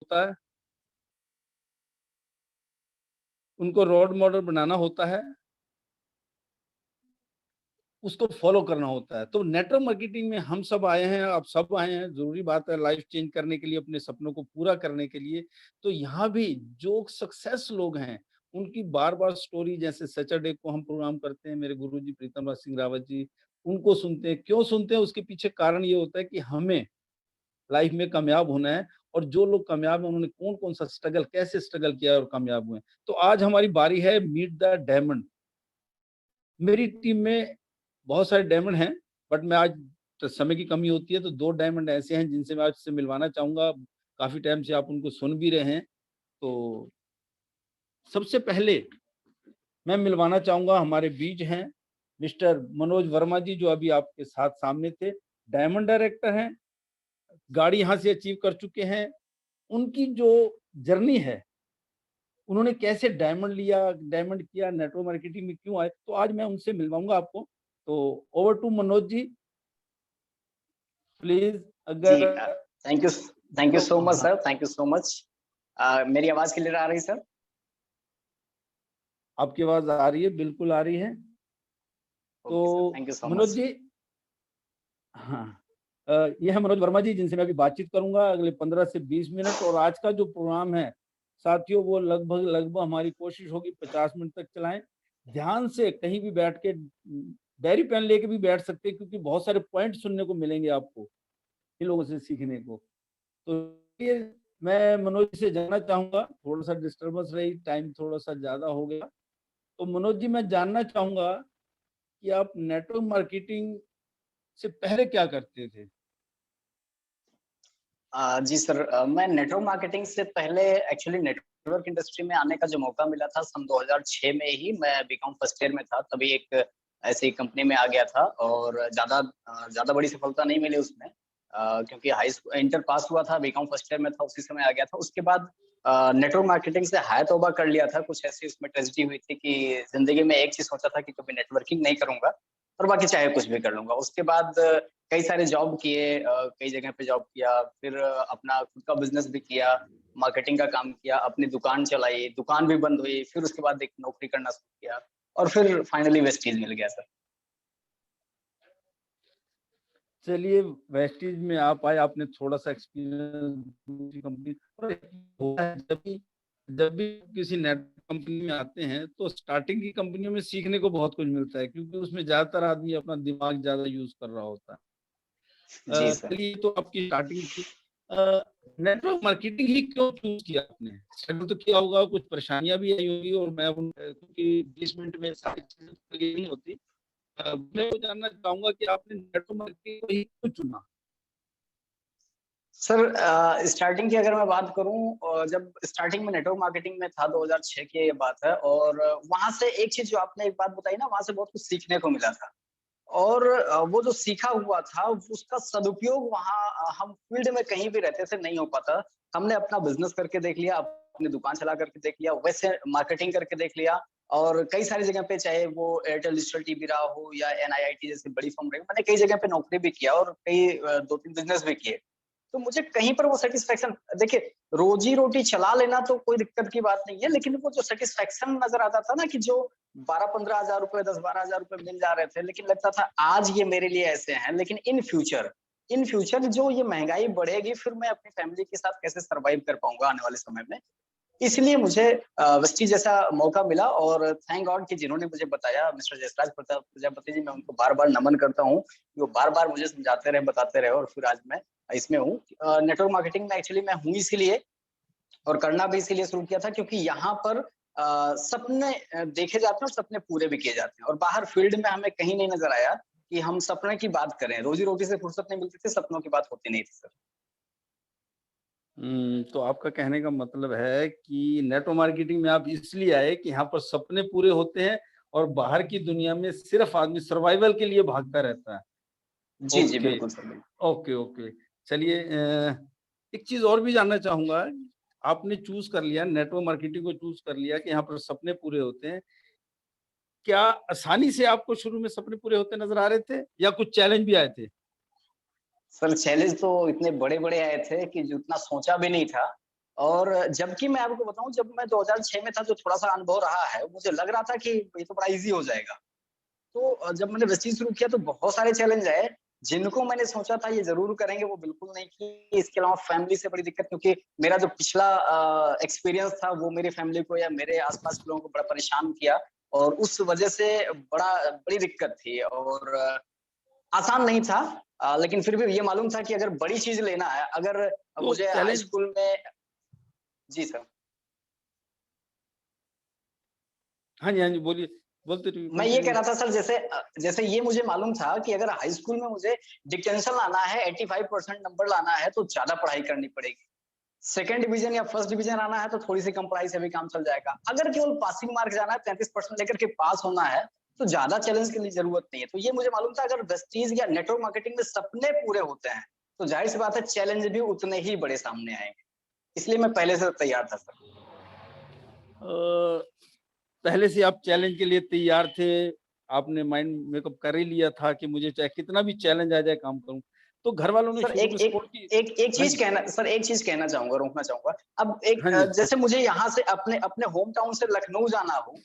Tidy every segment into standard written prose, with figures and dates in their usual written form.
होता है, उनको रोल मॉडल बनाना होता है, उसको फॉलो करना होता है। तो नेटवर्क मार्केटिंग में हम सब आए हैं, आप सब आए हैं, ज़रूरी बात है लाइफ़ चेंज करने के लिए, अपने सपनों को पूरा करने के लिए। तो यहाँ भी जो सक्सेस लोग हैं, उनकी बार-बार स्टोरी, जैसे सैटरडे को हम प्रोग्राम करते हैं, मेरे गुरुजी प्रीतम राज सिंह रावत जी, उनको सुनते हैं। क्यों सुनते हैं? उसके पीछे कारण ये होता है कि हमें लाइफ़ में कामयाब होना है, और जो लोग कामयाब हैं, उन्होंने कौन-कौन सा स्ट्रगल, कैसे स्ट्रगल किया और कामयाब हुए हैं। तो आज हमारी बारी है मीट द डायमंड। मेरी टीम में बहुत सारे डायमंड हैं, बट मैं आज तो समय की कमी होती है, तो 2 डायमंड ऐसे हैं जिनसे मैं आपसे मिलवाना चाहूँगा। काफ़ी टाइम से आप उनको सुन भी रहे हैं। तो सबसे पहले मैं मिलवाना चाहूँगा, हमारे बीच हैं मिस्टर मनोज वर्मा जी, जो अभी आपके साथ सामने थे। डायमंड डायरेक्टर हैं, गाड़ी यहाँ से अचीव कर चुके हैं। उनकी जो जर्नी है, उन्होंने कैसे डायमंड लिया, डायमंड किया, नेटवर्क मार्केटिंग में क्यों आए, तो आज मैं उनसे मिलवाऊँगा आपको। तो over to Manoj ji, please जी, अगर थैंक यू तो सो मच हाँ, sir, thank you so much. मेरी आवाज़ क्लियर आ रही है सर? आपकी आवाज़ आ रही है, बिल्कुल आ रही है। तो okay sir, thank you so Manoj much. जी, हाँ, ये है मनोज वर्मा जी, जिनसे मैं अभी बातचीत करूँगा अगले 15 से 20 मिनट, और आज का जो प्रोग्राम है, साथियों, वो लगभग हमारी कोशिश होगी 50 मिनट तक चलाएँ। ध्यान से कहीं भी बैठ के डायरी पेन लेके भी बैठ सकते हैं, क्योंकि बहुत सारे पॉइंट सुनने को मिलेंगे आपको, इन लोगों से सीखने को। तो ये मैं मनोज से जानना चाहूँगा, थोड़ा-सा डिस्टर्बेंस रही, टाइम थोड़ा-सा ज़्यादा हो गया। तो मनोज जी, मैं जानना चाहूँगा कि आप नेटवर्क मार्केटिंग से पहले क्या करते थे? जी सर, मैं नेटवर्क मार्केटिंग से पहले एक्चुअली नेटवर्क इंडस्ट्री में आने का जो मौका मिला था सन 2006 में ही, मैं बीकॉम फर्स्ट ईयर में था, तभी एक ऐसी कंपनी में आ गया था, और ज़्यादा बड़ी सफलता नहीं मिली उसमें, क्योंकि इंटर पास हुआ था, बीकॉम फर्स्ट ईयर में था, उसी समय आ गया था। उसके बाद नेटवर्क मार्केटिंग से हाय तौबा कर लिया था। कुछ ऐसी उसमें ट्रेजेडी हुई थी कि ज़िंदगी में एक चीज़ सोचा था कि कभी नेटवर्किंग नहीं करूँगा, और बाकी चाहे कुछ भी कर लूँगा। उसके बाद कई सारे जॉब किए, कई जगह पे जॉब किया, फिर अपना खुद का बिज़नेस भी किया, मार्केटिंग का काम किया, अपनी दुकान चलाई, दुकान भी बंद हुई, फिर उसके बाद एक नौकरी करना शुरू किया, और फिर फाइनली वेस्टीज मिल गया सर। चलिए, वेस्टीज में आप आए, आपने थोड़ा-सा एक्सपीरियंस दूसरी कंपनी, और होता है जब भी किसी नेट कंपनी में आते हैं, तो स्टार्टिंग की कंपनियों में सीखने को बहुत कुछ मिलता है, क्योंकि उसमें ज़्यादातर आदमी अपना दिमाग ज़्यादा यूज़ कर रहा होता है। जी सर। चलिए, तो आपकी स्टार्टिंग थी। अ, नेटवर्क मार्केटिंग ही क्यों चूज़ किया आपने? स्ट्रगल तो किया होगा, कुछ परेशानियाँ भी आई होंगी, और मैं क्योंकि 20 मिनट में सारी चीज़ें तो क्लियर नहीं होती। मैं वो जानना चाहूँगा कि आपने नेटवर्क मार्केटिंग को ही क्यों चुना? सर, स्टार्टिंग की अगर मैं बात करूँ, जब स्टार्टिंग में नेटवर्क मार्केटिंग में था, 2006 की ये बात है, और वहाँ से एक चीज़ जो आपने एक बात बताई ना, वहाँ से बहुत कुछ सीखने को मिला था। और वो जो सीखा हुआ था, उसका सदुपयोग वहाँ हम फील्ड में कहीं भी रहते थे नहीं हो पाता। हमने अपना बिज़नेस करके देख लिया, अपनी दुकान चला करके देख लिया, वैसे मार्केटिंग करके देख लिया, और कई सारी जगह पे, चाहे वो एयरटेल डिजिटल टीवी रहा हो या एनआईआईटी जैसी बड़ी फर्म रही, मैंने कई जगह पे नौकरी भी किया, और कई 2-3 बिज़नेस भी किए। तो मुझे कहीं पर वो सैटिस्फैक्शन, देखिए, रोजी-रोटी चला लेना तो कोई दिक्कत की बात नहीं है, लेकिन वो जो सैटिस्फैक्शन नज़र आता था ना, कि जो 12-15 हज़ार रुपए, 10-12 हज़ार रुपए मिल जा रहे थे, लेकिन लगता था आज ये मेरे लिए ऐसे हैं, लेकिन इन फ्यूचर जो ये महँगाई बढ़ेगी, फिर मैं अपनी फैमिली के साथ कैसे सर्वाइव कर पाऊँगा आने वाले समय में। इसलिए मुझे वेस्टीज जैसा मौका मिला, और थैंक गॉड कि जिन्होंने मुझे बताया, मिस्टर जसराज प्रजापति जी, मैं उनको बार-बार नमन करता हूँ, कि वो बार-बार मुझे समझाते रहे, बताते रहे, और फिर आज मैं इसमें हूँ। नेटवर्क मार्केटिंग में एक्चुअली मैं हूँ इसीलिए, और करना भी इसीलिए शुरू किया था, क्योंकि यहाँ पर सपने देखे जाते हैं, और सपने पूरे भी किए जाते हैं, और बाहर फील्ड में हमें कहीं नहीं नज़र आया कि हम सपने की बात करें। रोज़ी-रोटी से फुर्सत नहीं मिलती थी, सपनों की बात होती नहीं थी सर। तो आपका कहने का मतलब है कि नेटवर्क मार्केटिंग में आप इसलिए आए कि यहाँ पर सपने पूरे होते हैं, और बाहर की दुनिया में सिर्फ आदमी सर्वाइवल के लिए भागता रहता है। जी, जी, ओके, बिल्कुल सर, बिल्कुल। Okay, okay. चलिए, एक चीज़ और भी जानना चाहूँगा, आपने चूज़ कर लिया, नेटवर्क मार्केटिंग को चूज़ कर लिया कि यहाँ पर सपने पूरे होते हैं। क्या आसानी से आपको शुरू में सपने पूरे होते नज़र आ रहे थे, या कुछ चैलेंज भी आए थे? सर, चैलेंज तो इतने बड़े-बड़े आए थे कि जो उतना सोचा भी नहीं था। और जबकि मैं आपको बताऊँ, जब मैं 2006 में था, जो थोड़ा-सा अनुभव रहा है, मुझे लग रहा था कि ये तो बड़ा ईज़ी हो जाएगा। तो जब मैंने वेस्टीज शुरू किया तो बहुत सारे चैलेंज आए, जिनको मैंने सोचा था ये ज़रूर करेंगे, वो बिल्कुल नहीं किए। इसके अलावा फैमिली से बड़ी दिक्कत, क्योंकि मेरा जो पिछला एक्सपीरियंस था वो मेरी फैमिली को या मेरे आस-पास के लोगों को बड़ा परेशान किया, और उस वजह से बड़ी दिक्कत थी, और आसान नहीं था। लेकिन फिर भी ये मालूम था कि अगर बड़ी चीज़ लेना है, अगर तो मुझे हाई चैलेंज स्कूल में। जी सर। हाँ जी, हाँ जी, बोलिए, बोलते रहिए, मैं ये कह कंटिन्यू। रहा था सर, जैसे ये मुझे मालूम था कि अगर हाई स्कूल में मुझे डिक्टेंशन लाना है, 85% नंबर लाना है, तो ज़्यादा पढ़ाई करनी पड़ेगी। सेकंड डिवीजन या फर्स्ट डिवीजन आना है तो थोड़ी-सी कम पढ़ाई से भी काम चल जाएगा। अगर केवल पासिंग मार्क जाना है, 33% लेकर के पास होना है, तो ज़्यादा चैलेंज की ज़रूरत नहीं है। तो ये मुझे मालूम था, अगर वेस्टीज या नेटवर्क मार्केटिंग में सपने पूरे होते हैं, तो ज़ाहिर-सी बात है चैलेंज भी उतने ही बड़े सामने आएँगे। इसलिए मैं पहले से तैयार था सर। अ, पहले से आप चैलेंज के लिए तैयार थे, आपने माइंड मेकअप कर ही लिया था कि मुझे चाहे कितना भी चैलेंज आ जाए काम करूँ। तो घर वालों ने सर शुरू एक में एक सपोर्ट की? एक एक हाँ चीज़ जी, कहना सर एक चीज़ कहना चाहूँगा, रोकना चाहूँगा। अब हाँ जी। जैसे मुझे यहाँ से अपने अपने होम टाउन से लखनऊ जाना हो,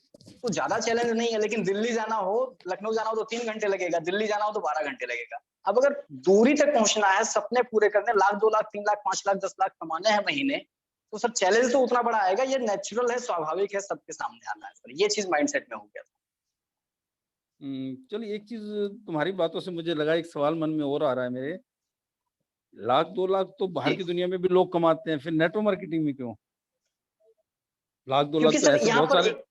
तो ज़्यादा चैलेंज नहीं है, लेकिन दिल्ली जाना हो, लखनऊ जाना हो तो 3 घंटे लगेगा, दिल्ली जाना हो तो 12 घंटे लगेगा। अब अगर दूरी तक पहुँचना है, सपने पूरे करने, लाख, 2 लाख, 3 लाख, 5 लाख, 10 लाख कमाने हैं महीने, तो सर चैलेंज तो उतना बड़ा आएगा। ये नेचुरल है, स्वाभाविक है, सबके सामने आना है सर। ये चीज़ माइंडसेट में हो गया था। चलिए, एक चीज़ तुम्हारी बातों से मुझे लगा, एक सवाल मन में और आ रहा है मेरे, लाख 2 लाख तो बाहर जी, की दुनिया में भी लोग कमाते हैं, फिर नेटवर्क मार्केटिंग में क्यों? लाख 2 लाख क्योंकि तो सर ऐसे यहाँ बहुत पर सारे, एक।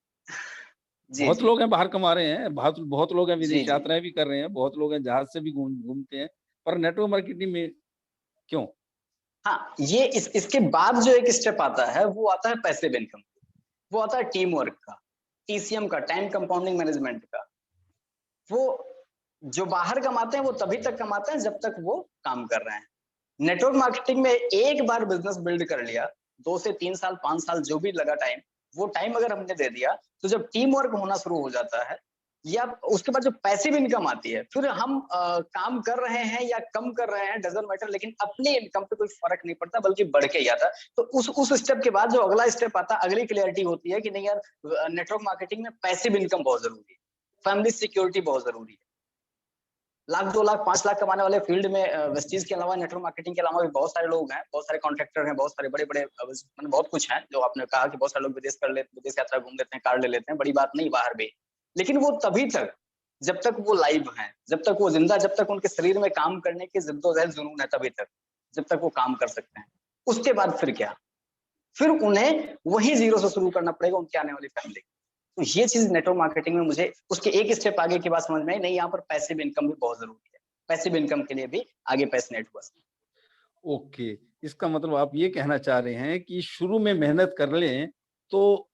जी, बहुत जी। लोग हैं बाहर कमा रहे हैं, बहुत बहुत लोग हैं जी, विदेश जी। यात्राएँ भी कर रहे हैं, बहुत लोग हैं जहाज़ से भी घूमते हैं, पर नेटवर्क मार्केटिंग में क्यों? हाँ, ये इसके बाद जो एक स्टेप आता है, वो आता है पैसिव इनकम। वो आता है टीम वर्क का, टीसीएम का, टाइम कंपाउंडिंग मैनेजमेंट का। वो जो बाहर कमाते हैं, वो तभी तक कमाते हैं जब तक वो काम कर रहे हैं। नेटवर्क मार्केटिंग में एक बार बिज़नेस बिल्ड कर लिया, 2 से 3 साल, 5 साल जो भी लगा टाइम, वो टाइम अगर हमने दे दिया, तो जब टीम वर्क होना शुरू हो जाता है, या उसके बाद जो पैसिव इनकम आती है, फिर हम काम कर रहे हैं या कम कर रहे हैं, डज़न्ट मैटर, लेकिन अपनी इनकम पे कोई फ़र्क नहीं पड़ता, बल्कि बढ़ के ही आता है। तो उस स्टेप के बाद जो अगला स्टेप आता है, अगली क्लैरिटी होती है कि नहीं यार, नेटवर्क मार्केटिंग में पैसिव इनकम बहुत ज़रूरी है, फैमिली सिक्योरिटी बहुत ज़रूरी है। लाख, 2 लाख, 5 लाख कमाने वाले फील्ड में वेस्टीज के अलावा, नेटवर्क मार्केटिंग के अलावा भी बहुत सारे लोग हैं, बहुत सारे कॉन्ट्रैक्टर हैं, बहुत सारे बड़े-बड़े मतलब बहुत कुछ है, जो आपने कहा कि बहुत सारे लोग विदेश यात्रा घूम लेते हैं, कार ले लेते हैं, बड़ी बात नहीं बाहर भी। लेकिन वो तभी तक, जब तक वो लाइव हैं, जब तक वो ज़िंदा, जब तक उनके शरीर में काम करने की ज़िद्दो-ज़हद जुनून है, तभी तक, जब तक वो काम कर सकते हैं। उसके बाद फिर क्या? फिर उन्हें वही ज़ीरो से शुरू करना पड़ेगा, उनकी आने वाली फैमिली। तो ये चीज़ नेटवर्क मार्केटिंग में मुझे उसके एक स्टेप आगे की बात समझ में आई, नहीं यहाँ पर पैसिव इनकम भी बहुत ज़रूरी है। पैसिव इनकम के लिए भी आगे पैशनेट हुआ। ओके, इसका मतलब आप ये कहना चाह रहे हैं कि शुरू में मेहनत कर लें, तो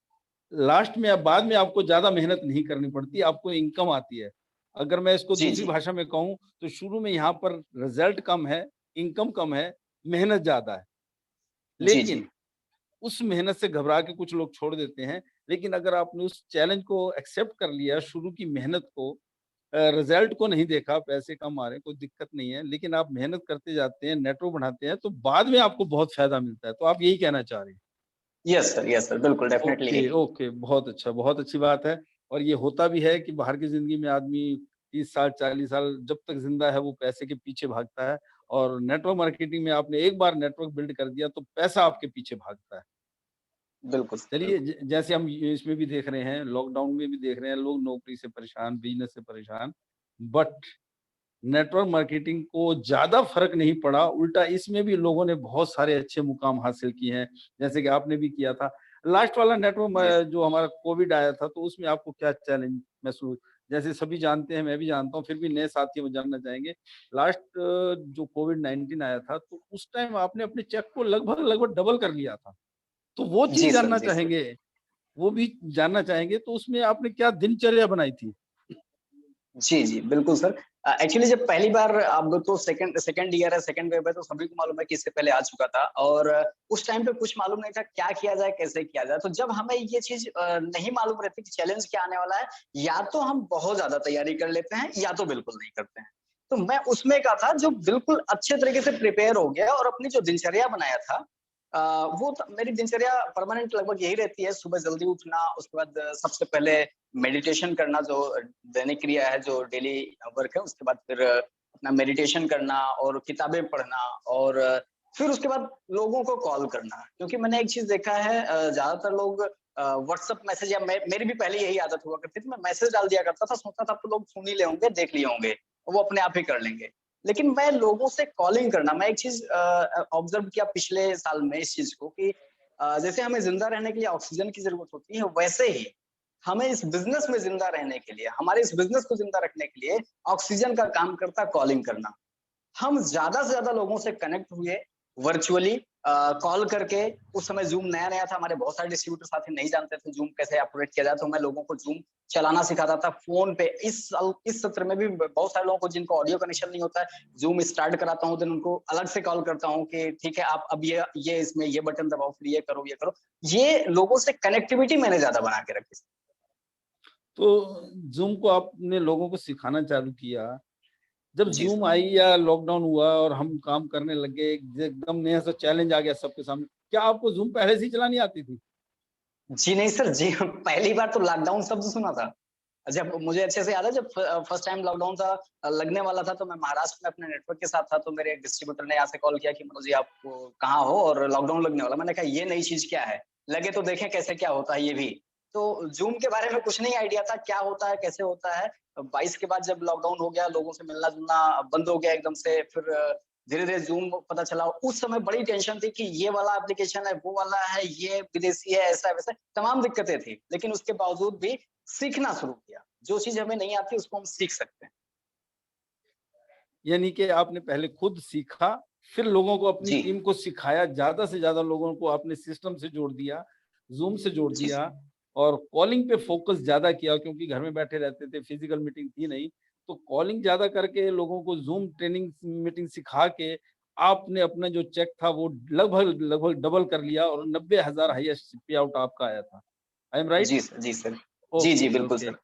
लास्ट में या बाद में आपको ज़्यादा मेहनत नहीं करनी पड़ती, आपको इनकम आती है। अगर मैं इसको जी, दूसरी जी। भाषा में कहूँ, तो शुरू में यहाँ पर रिज़ल्ट कम है, इनकम कम है, मेहनत ज़्यादा है। जी, लेकिन जी। उस मेहनत से घबरा के कुछ लोग छोड़ देते हैं, लेकिन अगर आपने उस चैलेंज को एक्सेप्ट कर लिया, शुरू की मेहनत को, रिज़ल्ट को नहीं देखा, पैसे कम आ रहे हैं, कोई दिक्कत नहीं है, लेकिन आप मेहनत करते जाते हैं, नेटवर्क बढ़ाते हैं, तो बाद में आपको बहुत फ़ायदा मिलता है। तो आप यही कहना चाह रहे हैं? यस सर, बिल्कुल डेफ़िनेटली ओके, यही। ओके, बहुत अच्छा, बहुत अच्छी बात है। और ये होता भी है कि बाहर की ज़िंदगी में आदमी 30 साल, 40 साल जब तक ज़िंदा है, वो पैसे के पीछे भागता है, और नेटवर्क मार्केटिंग में आपने एक बार नेटवर्क बिल्ड कर दिया, तो पैसा आपके पीछे भागता है। बिल्कुल सर, चलिए, बिल्कुल। जैसे हम ये इसमें भी देख रहे हैं, लॉकडाउन में भी देख रहे हैं, लोग नौकरी से परेशान, बिज़नेस से परेशान, बट नेटवर्क मार्केटिंग को ज़्यादा फ़र्क नहीं पड़ा, उल्टा इसमें भी लोगों ने बहुत सारे अच्छे मुकाम हासिल किए हैं, जैसे कि आपने भी किया था। लास्ट वाला नेटवर्क जी, सर। जो हमारा कोविड आया था, तो उसमें आपको क्या चैलेंज महसूस, जैसे सभी जानते हैं, मैं भी जानता हूँ, फिर भी नए साथियों को जानना चाहेंगे। लास्ट जो कोविड-19 आया था, तो उस टाइम आपने अपने चेक को लगभग-लगभग डबल कर लिया था। तो वो चीज़ जी सर, जानना जी सर। चाहेंगे, वो भी जानना चाहेंगे, तो उसमें आपने क्या दिनचर्या बनाई थी? जी, जी, बिल्कुल सर। एक्चुअली जब पहली बार, अब तो सेकंड सेकंड ईयर है, सेकंड वेव है, तो सभी को मालूम है कि इससे पहले आ चुका था, और उस टाइम पे कुछ मालूम नहीं था क्या किया जाए, कैसे किया जाए। तो जब हमें ये चीज़ नहीं मालूम रहती कि चैलेंज क्या आने वाला है, या तो हम बहुत ज़्यादा तैयारी कर लेते हैं, या तो बिल्कुल नहीं करते हैं। तो मैं उसमें का था जो बिल्कुल अच्छे तरीके से प्रिपेयर हो गया, और अपनी जो दिनचर्या बनाया था, वो मेरी दिनचर्या परमानेंट लगभग यही रहती है, सुबह जल्दी उठना, उसके बाद सबसे पहले मेडिटेशन करना, जो दैनिक क्रिया है, जो डेली वर्क है, उसके बाद फिर अपना मेडिटेशन करना और किताबें पढ़ना, और फिर उसके बाद लोगों को कॉल करना। क्योंकि मैंने एक चीज़ देखा है, ज़्यादातर लोग व्हाट्सएप मैसेज, या मेरी भी पहले यही आदत हुआ करती थी, मैं मैसेज डाल दिया करता था, सोचता था अब तो लोग सुन ही ले होंगे, देख लिए होंगे, वो अपने आप ही कर लेंगे। लेकिन मैं लोगों से कॉलिंग करना, मैं एक चीज़ ऑब्ज़र्व किया पिछले साल में इस चीज़ को, कि जैसे हमें ज़िंदा रहने के लिए ऑक्सीजन की ज़रूरत होती है, वैसे ही हमें इस बिज़नेस में ज़िंदा रहने के लिए, हमारे इस बिज़नेस को ज़िंदा रखने के लिए ऑक्सीजन का काम करता है कॉलिंग करना। हम ज़्यादा से ज़्यादा लोगों से कनेक्ट हुए वर्चुअली, कॉल करके। उस समय ज़ूम नया-नया था, हमारे बहुत सारे डिस्ट्रीब्यूटर साथी नहीं जानते थे ज़ूम कैसे ऑपरेट किया जाए, तो मैं लोगों को ज़ूम चलाना सिखाता था फ़ोन पे। इस साल, इस सत्र में भी बहुत सारे लोगों को जिनको ऑडियो कनेक्शन नहीं होता है, ज़ूम स्टार्ट कराता हूँ, देन उनको अलग से कॉल करता हूँ कि ठीक है, आप अब ये इसमें ये बटन दबाओ, फिर ये करो, ये करो। ये लोगों से कनेक्टिविटी मैंने ज़्यादा बना के रखी। तो ज़ूम को आपने लोगों को सिखाना चालू किया। जब जी ज़ूम सर। आई या लॉकडाउन हुआ और हम काम करने लग गए, एकदम नया सा चैलेंज आ गया सबके सामने। क्या आपको ज़ूम पहले से ही चलानी आती थी? जी नहीं सर, जी पहली बार तो लॉकडाउन शब्द सुना था। जब मुझे अच्छे से याद है, जब फर्स्ट टाइम लॉकडाउन था, लगने वाला था, तो मैं महाराष्ट्र में अपने नेटवर्क के साथ था, तो मेरे एक डिस्ट्रीब्यूटर ने यहाँ से कॉल किया कि मनोज जी आप कहाँ हो और लॉकडाउन लगने वाला। मैंने कहा ये नई चीज़ क्या है? लगे तो देखें कैसे क्या होता है ये भी। तो ज़ूम के बारे में कुछ नहीं आइडिया था, क्या होता है, कैसे होता है। 22 के बाद जब लॉकडाउन हो गया, लोगों से मिलना-जुलना बंद हो गया एकदम से, फिर धीरे-धीरे ज़ूम पता चला। उस समय बड़ी टेंशन थी कि ये वाला एप्लीकेशन है, वो वाला है, ये विदेशी है, ऐसा है, वैसा है, तमाम दिक्कतें थी। लेकिन उसके बावजूद भी सीखना शुरू किया। जो चीज़ हमें नहीं आती उसको हम सीख सकते हैं। यानी कि आपने पहले खुद सीखा, फिर लोगों को अपनी जी, टीम को सिखाया, ज़्यादा से ज़्यादा लोगों को आपने सिस्टम से जोड़ दिया, ज़ूम से जोड़ जी दिया सर। और कॉलिंग पे फ़ोकस ज़्यादा किया क्योंकि घर में बैठे रहते थे, फिज़िकल मीटिंग थी नहीं। तो कॉलिंग ज़्यादा करके लोगों को ज़ूम ट्रेनिंग मीटिंग सिखा के आपने अपना जो चेक था वो लगभग डबल कर लिया और 90,000 हाईएस्ट पे आउट आपका आया था। I am right? जी सर, जी सर। जी, ओके, जी, ओके, बिल्कुल ओके। सर।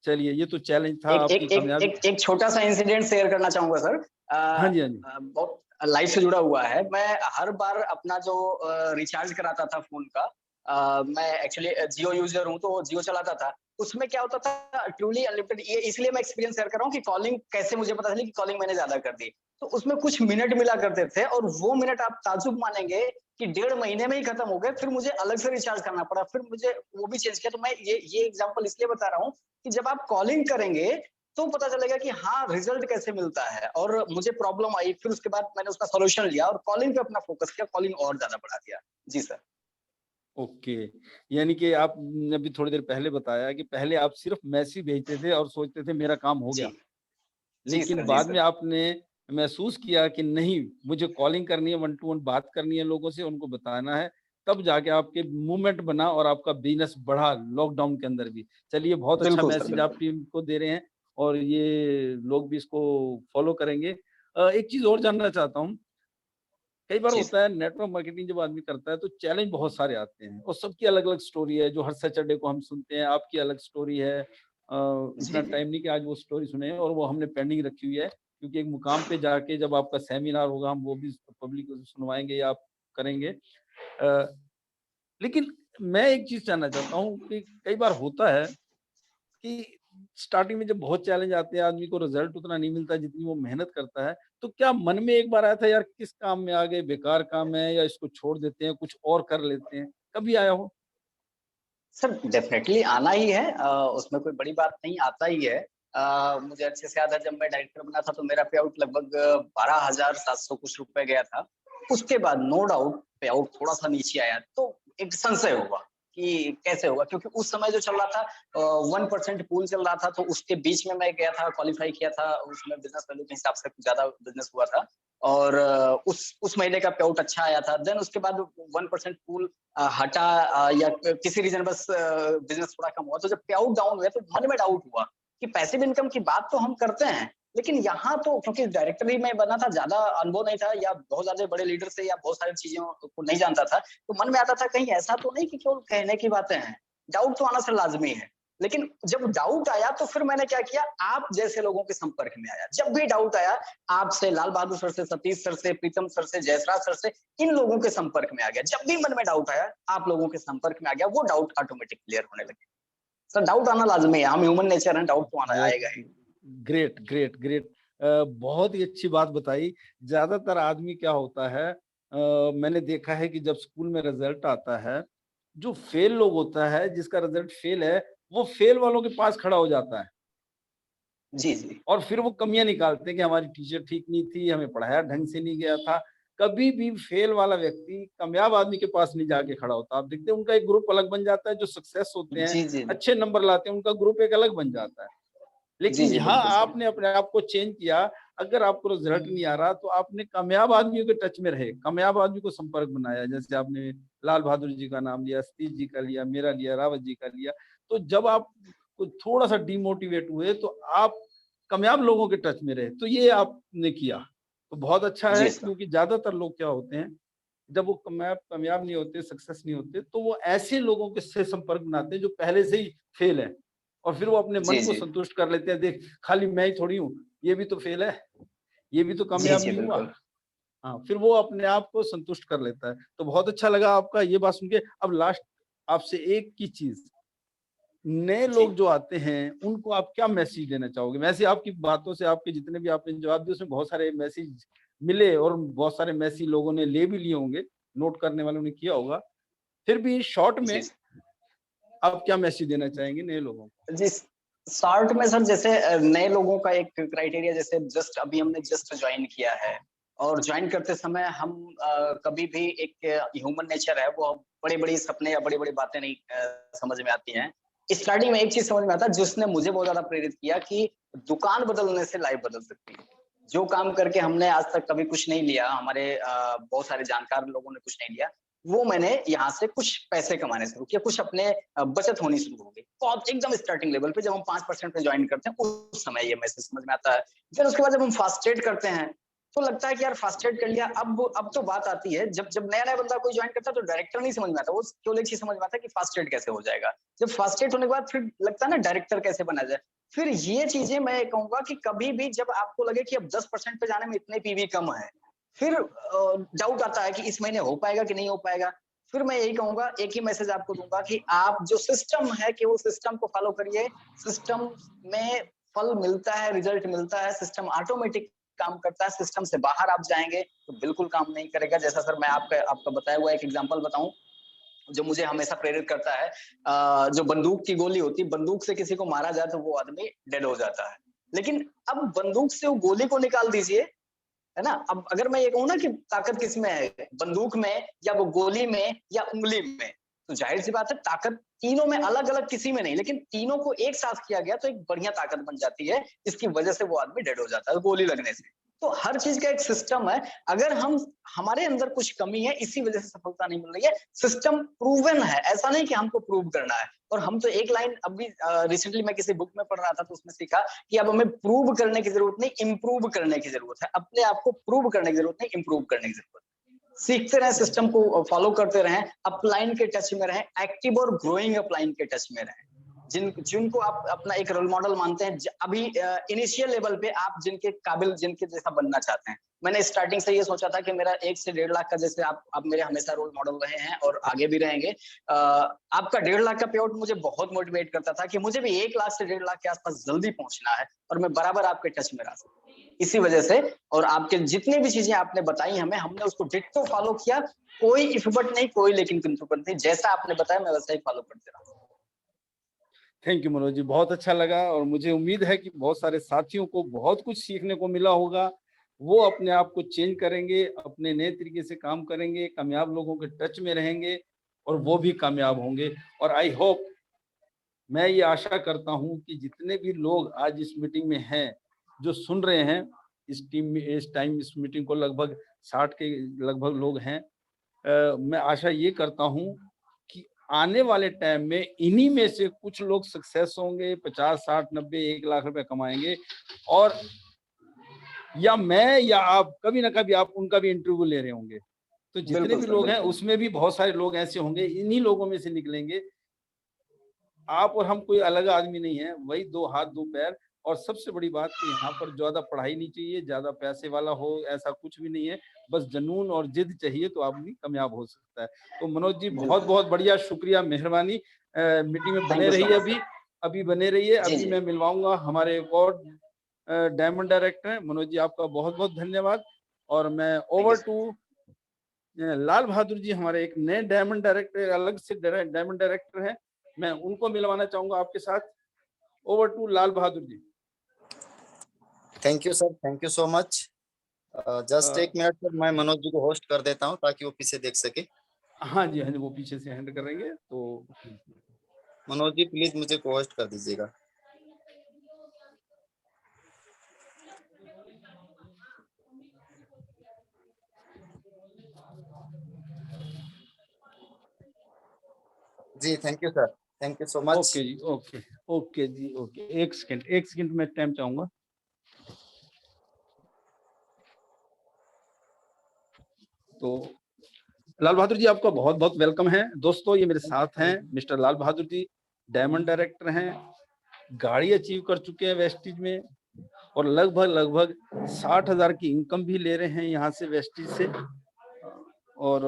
चलिए ये तो चैलेंज था एक आपकी एक एक कामयाबी। एक एक छोटा-सा इंसिडेंट शेयर करना चाहूँगा सर। हाँ जी, हाँ जी। बहुत लाइफ से जुड़ा हुआ है। मैं हर बार अपना जो रिचार्ज कराता था फ़ोन का, मैं एक्चुअली जियो यूज़र हूँ, तो जियो चलाता था। उसमें क्या होता था, ट्रूली अनलिमिटेड, ये इसलिए मैं एक्सपीरियंस शेयर कर रहा हूँ कि कॉलिंग कैसे मुझे पता चली कि कॉलिंग मैंने ज़्यादा कर दी। तो उसमें कुछ मिनट मिला करते थे, और वो मिनट आप ताज्जुब मानेंगे कि डेढ़ महीने में ही खत्म हो गए। फिर मुझे अलग से रिचार्ज करना पड़ा, फिर मुझे वो भी चेंज किया। तो मैं ये एग्ज़ाम्पल इसलिए बता रहा हूँ कि जब आप कॉलिंग करेंगे, तो पता चलेगा कि हाँ, रिज़ल्ट कैसे मिलता है। और मुझे प्रॉब्लम आई, फिर उसके बाद मैंने उसका सॉल्यूशन लिया और कॉलिंग पे अपना फ़ोकस किया, कॉलिंग और ज़्यादा बढ़ा दिया। जी सर। ओके, यानी कि आपने अभी थोड़ी देर पहले बताया कि पहले आप सिर्फ़ मैसेज भेजते थे और सोचते थे मेरा काम हो जी। गया। जी लेकिन सर, जी बाद में सर। आपने महसूस किया कि नहीं, मुझे कॉलिंग करनी है, वन टू वन बात करनी है लोगों से, उनको बताना है, तब जाके आपके मूवमेंट बना और आपका बिज़नेस बढ़ा लॉकडाउन के अंदर भी। चलिए बहुत अच्छा बिल्कुल सर, मैसेज आप बिल्कुल। टीम को दे रहे हैं और ये लोग भी इसको फ़ॉलो करेंगे। एक चीज़ और जानना चाहता हूँ, कई बार जी होता सर। है नेटवर्क मार्केटिंग जब आदमी करता है तो चैलेंज बहुत सारे आते हैं और सबकी अलग-अलग स्टोरी है, जो हर सैटरडे को हम सुनते हैं, आपकी अलग स्टोरी है। इतना जी, जी। टाइम नहीं कि आज वो स्टोरी सुने और वो हमने पेंडिंग रखी हुई है, क्योंकि एक मुकाम पे जाके जब आपका सेमिनार होगा, हम वो भी पब्लिक को सुनवाएँगे या आप करेंगे। लेकिन मैं एक चीज़ जानना चाहता हूँ कि कई बार होता है कि स्टार्टिंग में जब बहुत चैलेंज आते हैं, आदमी को रिज़ल्ट उतना नहीं मिलता जितनी वो मेहनत करता है, तो क्या मन में एक बार आया था यार किस काम में आ गए, बेकार काम है या इसको छोड़ देते हैं, कुछ और कर लेते हैं, कभी आया हो? सर डेफ़िनेटली आना ही है, उसमें कोई बड़ी बात नहीं, आता ही है। मुझे अच्छे से याद है, जब मैं डायरेक्टर बना था तो मेरा पे आउट लगभग 12,700 कुछ रुपए गया था। उसके बाद नो डाउट पे आउट थोड़ा-सा नीचे आया, तो एक संशय हुआ कि कैसे होगा? क्योंकि उस समय जो चल रहा था, 1% पूल चल रहा था, तो उसके बीच में मैं गया था, क्वालीफाई किया था, उसमें बिज़नेस वैल्यू के हिसाब से कुछ ज़्यादा बिज़नेस हुआ था, और उस महीने का पे आउट अच्छा आया था। देन उसके बाद 1% पूल हटा, या किसी रीज़न बस बिज़नेस थोड़ा कम हुआ, तो जब पे आउट डाउन हुए तो मन में डाउट हुआ कि पैसिव इनकम की बात तो हम करते हैं, लेकिन यहाँ तो क्योंकि डायरेक्टर ही मैं बना था, ज़्यादा अनुभव नहीं था, या बहुत ज़्यादा बड़े लीडर से या बहुत सारी चीज़ों को नहीं जानता था, तो मन में आता था कहीं ऐसा तो नहीं कि केवल कहने की बातें हैं, डाउट तो आना सर लाज़मी है। लेकिन जब डाउट आया तो फिर मैंने क्या किया, आप जैसे लोगों के संपर्क में आया। जब भी डाउट आया, आपसे, लाल बहादुर सर से, सतीश सर से, प्रीतम सर से, जयसराज सर से, इन लोगों के संपर्क में आ गया। जब भी मन में डाउट आया, आप लोगों के संपर्क में आ गया, वो डाउट ऑटोमेटिक क्लियर होने लगे। सर डाउट आना लाजमी है, हम ह्यूमन नेचर हैं, डाउट तो आना बहुत आएगा ही। Great, great, great. बहुत ही अच्छी बात बताई। ज्यादातर आदमी क्या होता है, मैंने देखा है कि जब स्कूल में रिजल्ट आता है, जो फेल लोग होता है, जिसका रिजल्ट फेल है, वो फेल वालों के पास खड़ा हो जाता है जी, जी। और फिर वो कमियां निकालते हैं कि हमारी टीचर ठीक नहीं थी, हमें पढ़ाया ढंग से नहीं गया था। कभी भी फेल वाला व्यक्ति कामयाब आदमी के पास नहीं जाके खड़ा होता। आप देखते हैं उनका एक ग्रुप अलग बन जाता है, जो सक्सेस होते हैं, जी, जी, जी। अच्छे नंबर लाते हैं, उनका ग्रुप एक अलग बन जाता है। जी, लेकिन जी, यहाँ बिल्कुल सर। आपने अपने आप को चेंज किया। अगर आपको रिजल्ट नहीं आ रहा तो आपने कामयाब आदमियों के टच में रहे, कामयाब आदमी को संपर्क बनाया। जैसे आपने लाल बहादुर जी का नाम लिया, सतीश जी का लिया, मेरा लिया, रावत जी का लिया। तो जब आप थोड़ा सा डिमोटिवेट हुए तो आप कामयाब लोगों के टच में रहे, तो ये आपने किया। तो बहुत अच्छा है, जी सर। क्योंकि ज्यादातर लोग क्या होते हैं, जब वो कामयाब कामयाब नहीं होते, सक्सेस नहीं होते, तो वो ऐसे लोगों के से संपर्क बनाते हैं जो पहले से ही फेल है, और फिर वो अपने मन जी, को जी। संतुष्ट कर लेते हैं, देख खाली मैं ही थोड़ी हूँ, ये भी तो फेल है, ये भी तो जी, कामयाब जी, नहीं हुआ। बिल्कुल। हाँ, फिर वो अपने आप को संतुष्ट कर लेता है। तो बहुत अच्छा लगा आपका ये बात सुन के। अब लास्ट आपसे एक ही चीज, नए जी। लोग जो आते हैं उनको आप क्या मैसेज देना चाहोगे? वैसे आपकी बातों से, आपके जितने भी आपने जवाब दिए, उसमें बहुत सारे मैसेज मिले और बहुत सारे मैसेज लोगों ने ले भी लिए होंगे, नोट करने वालों ने किया होगा। फिर भी शॉर्ट जी। में आप क्या मैसेज देना चाहेंगे नए लोगों को? जी, शॉर्ट में सर जैसे नए लोगों का एक क्राइटेरिया, जैसे जस्ट अभी हमने जस्ट जॉइन किया है और जॉइन करते समय हम कभी भी, एक ह्यूमन नेचर है, वो बड़े-बड़े सपने या बड़ी-बड़ी बातें नहीं समझ में आती हैं। स्टार्टिंग में एक चीज़ समझ में आता है जिसने मुझे बहुत ज़्यादा प्रेरित किया कि दुकान बदलने से लाइफ बदल सकती है। जो काम करके हमने आज तक कभी कुछ नहीं लिया, हमारे बहुत सारे जानकार लोगों ने कुछ नहीं लिया, वो मैंने यहाँ से कुछ पैसे कमाने शुरू किया, कुछ अपने बचत होनी शुरू हो गई। बहुत एकदम स्टार्टिंग लेवल पे जब हम 5% पे जॉइन करते हैं, उस समय ये मैसेज समझ में आता है। फिर उसके बाद जब हम फास्ट ट्रेड करते हैं, तो लगता है कि यार फास्ट ट्रेड कर लिया। अब तो बात आती है, जब जब नया-नया बंदा कोई जॉइन करता है तो डायरेक्टर नहीं समझ में आता। वो केवल एक चीज़ समझ में आता है कि फास्ट ट्रेड कैसे हो जाएगा। जब फास्ट ट्रेड होने के बाद फिर लगता है ना डायरेक्टर कैसे बना जाए। फिर ये चीज़ें मैं कहूँगा कि कभी भी जब आपको लगे कि अब 10% पे जाने में इतने पीवी कम है, फिर डाउट आता है कि इस महीने हो पाएगा कि नहीं हो पाएगा। फिर मैं यही कहूँगा, एक ही मैसेज आपको दूँगा कि आप जो सिस्टम है, कि वो सिस्टम को फ़ॉलो करिए। सिस्टम में फल मिलता है, रिज़ल्ट मिलता है, सिस्टम ऑटोमैटिक काम करता है। सिस्टम से बाहर आप जाएँगे, तो बिल्कुल काम नहीं करेगा। जैसा सर मैं आपका आपका बताया हुआ एक एग्ज़ाम्पल बताऊँ, जो मुझे हमेशा प्रेरित करता है, जो बंदूक की गोली होती है, बंदूक से किसी को मारा जाए तो वो आदमी डेड हो जाता है। लेकिन अब बंदूक से वो गोली को निकाल दीजिए, है ना? अब अगर मैं ये कहूँ ना कि ताकत किसमें है, बंदूक में या वो गोली में या उँगली में, तो ज़ाहिर-सी बात है ताकत तीनों में अलग-अलग किसी में नहीं, लेकिन तीनों को एक साथ किया गया तो एक बढ़िया ताकत बन जाती है, जिसकी वजह से वो आदमी डेड हो जाता है गोली लगने से। तो हर चीज़ का एक सिस्टम है, अगर हमारे अंदर कुछ कमी है, इसी वजह से सफलता नहीं मिल रही है, सिस्टम प्रूवन है, ऐसा नहीं कि हमको प्रूव करना है। और हम तो एक लाइन अभी रिसेंटली मैं किसी बुक में पढ़ रहा था, तो उसमें सीखा कि अब हमें प्रूव करने की जरूरत नहीं, इम्प्रूव करने की जरूरत है। अपने आप को प्रूव करने की जरूरत नहीं, इम्प्रूव करने की जरूरत है। सीखते रहें, सिस्टम को फॉलो करते रहें, अपलाइन के टच में रहें, एक्टिव और ग्रोइंग अपलाइन के टच में रहें। जिनको आप अपना एक रोल मॉडल मानते हैं, अभी इनिशियल लेवल पे आप जिनके काबिल, जिनके जैसा बनना चाहते हैं। मैंने स्टार्टिंग से ये सोचा था कि मेरा 1 से 1.5 लाख का, जैसे आप मेरे हमेशा रोल मॉडल रहे हैं और आगे भी रहेंगे। आपका 1.5 लाख का पे आउट मुझे बहुत मोटिवेट करता था कि मुझे भी 1 लाख से 1.5 लाख के आसपास जल्दी पहुंचना है और मैं बराबर आपके टच में रहा। इसी वजह से, और आपके जितने भी चीजें आपने बताई हमें, हमने उसको डिट्टो फॉलो किया। कोई इफ बट नहीं, कोई लेकिन किंतु बट नहीं, जैसा आपने बताया मैं वैसा ही फॉलो करते रहा। थैंक यू मनोज जी, बहुत अच्छा लगा और मुझे उम्मीद है कि बहुत सारे साथियों को बहुत कुछ सीखने को मिला होगा। वो अपने आप को चेंज करेंगे, अपने नए तरीके से काम करेंगे, कामयाब लोगों के टच में रहेंगे और वो भी कामयाब होंगे। और आई होप, मैं ये आशा करता हूँ कि जितने भी लोग आज इस मीटिंग में हैं, जो सुन रहे हैं, इस टीम में इस टाइम इस मीटिंग को लगभग 60 के लगभग लोग हैं। मैं आशा ये करता हूँ कि आने वाले टाइम में इन्हीं में से कुछ लोग सक्सेस होंगे, 50, 60, 90, 1 लाख रुपए कमाएँगे, और या मैं या आप कभी ना कभी आप उनका भी इंटरव्यू ले रहे होंगे। तो जितने बिल्कुल भी सर, लोग हैं बिल्कुल। उसमें भी बहुत सारे लोग ऐसे होंगे, इन्हीं लोगों में से निकलेंगे। आप और हम कोई अलग आदमी नहीं है, वही 2 हाथ 2 पैर। और सबसे बड़ी बात कि यहाँ पर ज़्यादा पढ़ाई नहीं चाहिए, ज़्यादा पैसे वाला हो ऐसा कुछ भी नहीं है, बस जुनून और ज़िद चाहिए तो आदमी कामयाब हो सकता है। तो मनोज जी बिल्कुल। बहुत-बहुत बढ़िया, शुक्रिया, मेहरबानी। मीटिंग में थैंक बने यू सो रहिए मच अभी, सर। अभी बने रहिए, जी, अभी जी। मैं मिलवाऊँगा हमारे एक और डायमंड डायरेक्टर हैं। मनोज जी आपका बहुत-बहुत धन्यवाद। और मैं thank you over sir. To Lal Bahadur ji, हमारे एक नए डायमंड डायरेक्टर, अलग से डायमंड डायरेक्टर हैं। मैं उनको मिलवाना चाहूँगा आपके साथ। Over to Lal Bahadur ji. Thank you sir, thank you so much. Just a, 1 minute sir, मैं मनोज जी को होस्ट कर देता हूँ ताकि वो पीछे देख सके। हाँ जी, हाँ जी, वो पीछे से हैंड करेंगे तो मनोज जी प्लीज मुझे को होस्ट कर दीजिएगा। जी thank you sir, thank you so much. Okay जी, ओके, ओके जी, ओके। 1 सेकंड मैं टाइम चाहूँगा। तो लाल बहादुर जी आपका बहुत-बहुत वेलकम है। दोस्तों ये मेरे साथ हैं मिस्टर लाल बहादुर जी, डायमंड डायरेक्टर हैं, गाड़ी अचीव कर चुके हैं वेस्टीज में और लगभग 60,000 की इनकम भी ले रहे हैं यहाँ से वेस्टीज से। और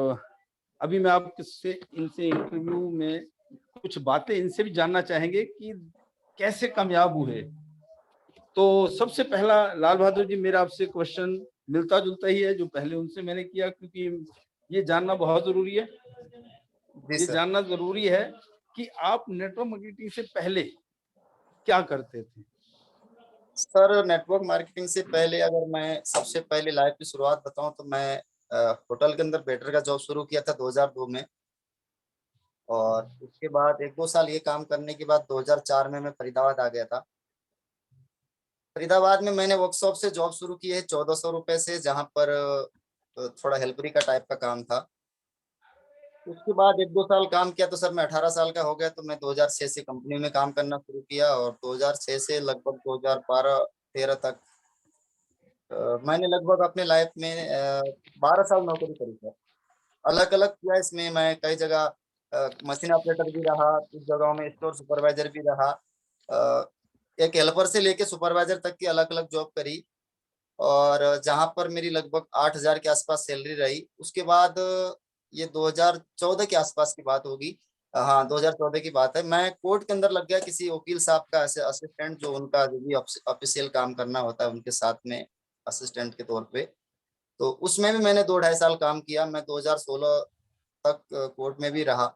अभी मैं आपसे इनसे इंटरव्यू में कुछ बातें इनसे भी जानना चाहेंगे कि कैसे कामयाब हुए। तो सबसे पहला लाल बहादुर जी, मेरा आपसे क्वेश्चन मिलता-जुलता ही है जो पहले उनसे मैंने किया, क्योंकि ये जानना बहुत ज़रूरी है। जी ये सर। जानना ज़रूरी है कि आप नेटवर्क मार्केटिंग से पहले क्या करते थे? सर नेटवर्क मार्केटिंग से पहले अगर मैं सबसे पहले लाइफ की शुरुआत बताऊं तो मैं होटल के अंदर वेटर का जॉब शुरू किया था 2002 में। और उसके बाद 1-2 साल ये काम करने के बाद 2004 में मैं फरीदाबाद आ गया था। फरीदाबाद में मैंने वर्कशॉप से जॉब शुरू की है 1400 रुपए से, जहाँ पर थोड़ा हेल्परी का टाइप का काम था। उसके बाद 1-2 साल काम किया तो सर मैं 18 साल का हो गया, तो मैं 2006 से कंपनी में काम करना शुरू किया और 2006 से लगभग 2012-13 तक मैंने लगभग अपने लाइफ में 12 साल नौकरी करी सर। अलग अलग किया इसमें, मैं कई जगह मशीन ऑपरेटर भी रहा, कुछ जगहों में स्टोर सुपरवाइजर भी रहा। एक हेल्पर से लेके सुपरवाइजर तक की अलग अलग जॉब करी। और जहां पर मेरी लगभग 8,000 के आसपास सैलरी रही। उसके बाद ये 2014 के आसपास की बात होगी। हाँ 2014 की बात है, मैं कोर्ट के अंदर लग गया किसी वकील साहब का असिस्टेंट, जो उनका जो भी ऑफिशियल काम करना होता है उनके साथ में असिस्टेंट के तौर पे। तो उसमें भी मैंने 2-2.5 साल काम किया। मैं 2016 तक कोर्ट में भी रहा।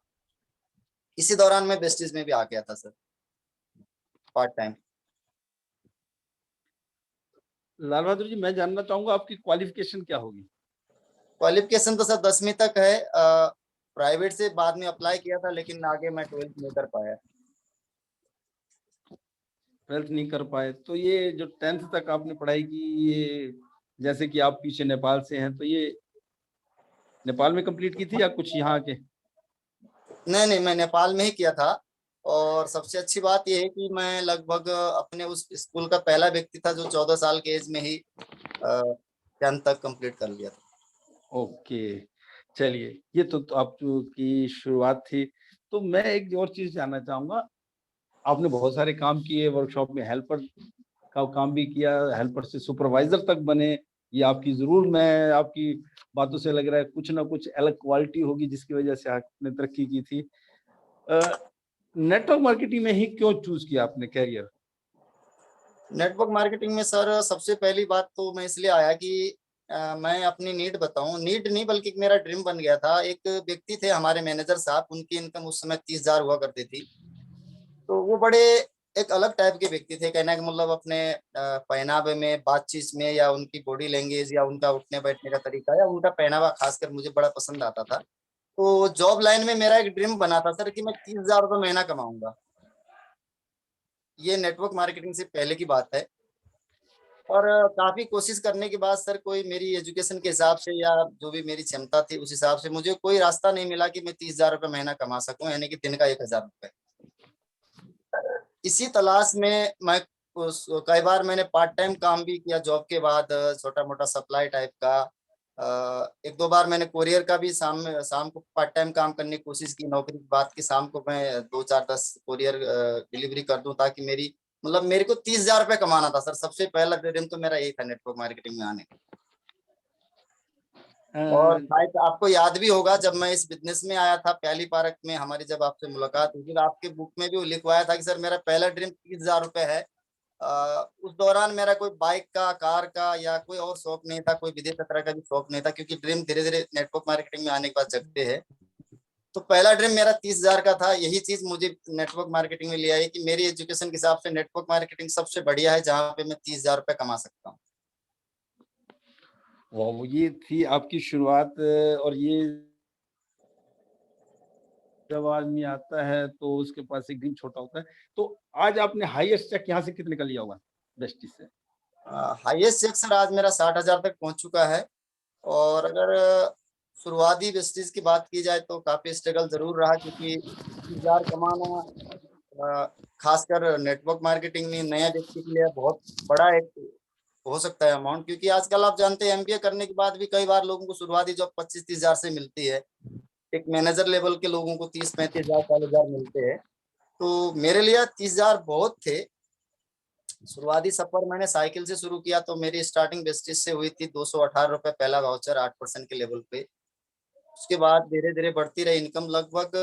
इसी दौरान मैं वेस्टिज में भी आ गया था सर, पार्ट टाइम। लाल बहादुर जी, मैं जानना चाहूँगा आपकी क्वालिफ़िकेशन क्या होगी? क्वालिफिकेशन तो सर 10वीं तक है। प्राइवेट से बाद में अप्लाई किया था लेकिन आगे मैं 12th नहीं कर पाया। 12th नहीं कर पाए, तो ये जो 10th तक आपने पढ़ाई की, ये जैसे कि आप पीछे नेपाल से हैं, तो ये नेपाल में कंप्लीट की थी या कुछ यहाँ के? नहीं नहीं, मैं नेपाल में ही किया था। और सबसे अच्छी बात यह है कि मैं लगभग अपने उस स्कूल का पहला व्यक्ति था जो 14 साल के एज में ही 10th तक कंप्लीट कर लिया था। ओके, चलिए, ये तो आपकी शुरुआत थी। तो मैं एक और चीज़ जानना चाहूँगा, आपने बहुत सारे काम किए, वर्कशॉप में हेल्पर का काम भी किया, हेल्पर से सुपरवाइज़र तक बने। ये आपकी ज़रूर, मैं आपकी बातों से लग रहा है कुछ ना कुछ अलग क्वालिटी होगी जिसकी वजह से आपने तरक्की की थी। अ, नेटवर्क मार्केटिंग में ही क्यों चूज़ किया आपने करियर? नेटवर्क मार्केटिंग में सर सबसे पहली बात तो मैं इसलिए आया कि मैं अपनी नीड बताऊं, नीड नहीं बल्कि मेरा ड्रीम बन गया था। एक व्यक्ति थे हमारे मैनेजर साहब, उनकी इनकम उस समय 30,000 हुआ करती थी। तो वो बड़े एक अलग टाइप के व्यक्ति थे, कहने का मतलब अपने पहनावे में, बातचीत में, या उनकी बॉडी लैंग्वेज, या उनका उठने बैठने का तरीका, या उनका पहनावा खासकर मुझे बड़ा पसंद आता था। तो जॉब लाइन में मेरा एक ड्रीम बना था सर कि मैं 30,000 रुपये महीना कमाऊंगा। ये नेटवर्क मार्केटिंग से पहले की बात है। और काफी कोशिश करने के बाद सर कोई मेरी एजुकेशन के हिसाब से या जो भी मेरी क्षमता थी उस हिसाब से मुझे कोई रास्ता नहीं मिला कि मैं 30,000 रुपये महीना कमा सकूं, यानी कि दिन का 1,000 रुपये। इसी तलाश में मैं कई बार मैंने पार्ट टाइम काम भी किया जॉब के बाद, छोटा मोटा सप्लाई टाइप का। एक दो बार मैंने कोरियर का भी शाम को पार्ट टाइम काम करने की कोशिश की, नौकरी की बात की, शाम को मैं 2 4 10 कोरियर डिलीवरी कर दूं, ताकि मेरे को 30,000 रुपये कमाना था सर। सबसे पहला ड्रीम तो मेरा यही था नेटवर्क मार्केटिंग में आने का। और अ, शायद आपको याद भी होगा, जब मैं इस बिजनेस में आया था पहली पारक में हमारी जब आपसे मुलाकात हुई थी, तो आपके बुक में भी वो लिखवाया था कि सर मेरा पहला ड्रीम 30,000 रुपये है। उस दौरान मेरा कोई बाइक का, कार का या कोई और शौक नहीं था, कोई विदेश यात्रा का भी शौक नहीं था, क्योंकि ड्रीम धीरे धीरे नेटवर्क मार्केटिंग में आने के बाद जगते हैं। तो पहला ड्रीम मेरा 30,000 का था। यही चीज मुझे नेटवर्क मार्केटिंग में ले आई कि मेरी एजुकेशन के हिसाब से नेटवर्क मार्केटिंग सबसे बढ़िया है, जहाँ पे मैं 30,000 रुपये कमा सकता हूँ। वाह! ये थी आपकी शुरुआत। और ये जब आदमी आता है तो उसके पास एक ड्रीम छोटा होता है। तो आज आपने हाईएस्ट चेक यहाँ से कितने का लिया होगा वेस्टिज से? हाईएस्ट चेक सर आज मेरा 60,000 तक पहुंच चुका है। और अगर शुरुआती वेस्टिज की बात की जाए तो काफी स्ट्रगल जरूर रहा, क्योंकि 30,000 कमाना खासकर नेटवर्क मार्केटिंग में नया व्यक्ति के लिए बहुत बड़ा एक हो सकता है अमाउंट, क्योंकि आजकल आप जानते हैं एमबीए करने के बाद भी कई बार लोगों को शुरुआती जॉब 25-30,000 से मिलती है। एक मैनेजर लेवल के लोगों को 30-35,000 40,000 मिलते हैं। तो मेरे लिए 30,000 बहुत थे। शुरुआती सफर मैंने साइकिल से शुरू किया, तो मेरी स्टार्टिंग वेस्टेज से हुई थी 218 रुपये, पहला वाउचर 8% के लेवल पे। उसके बाद धीरे धीरे बढ़ती रही इनकम। लगभग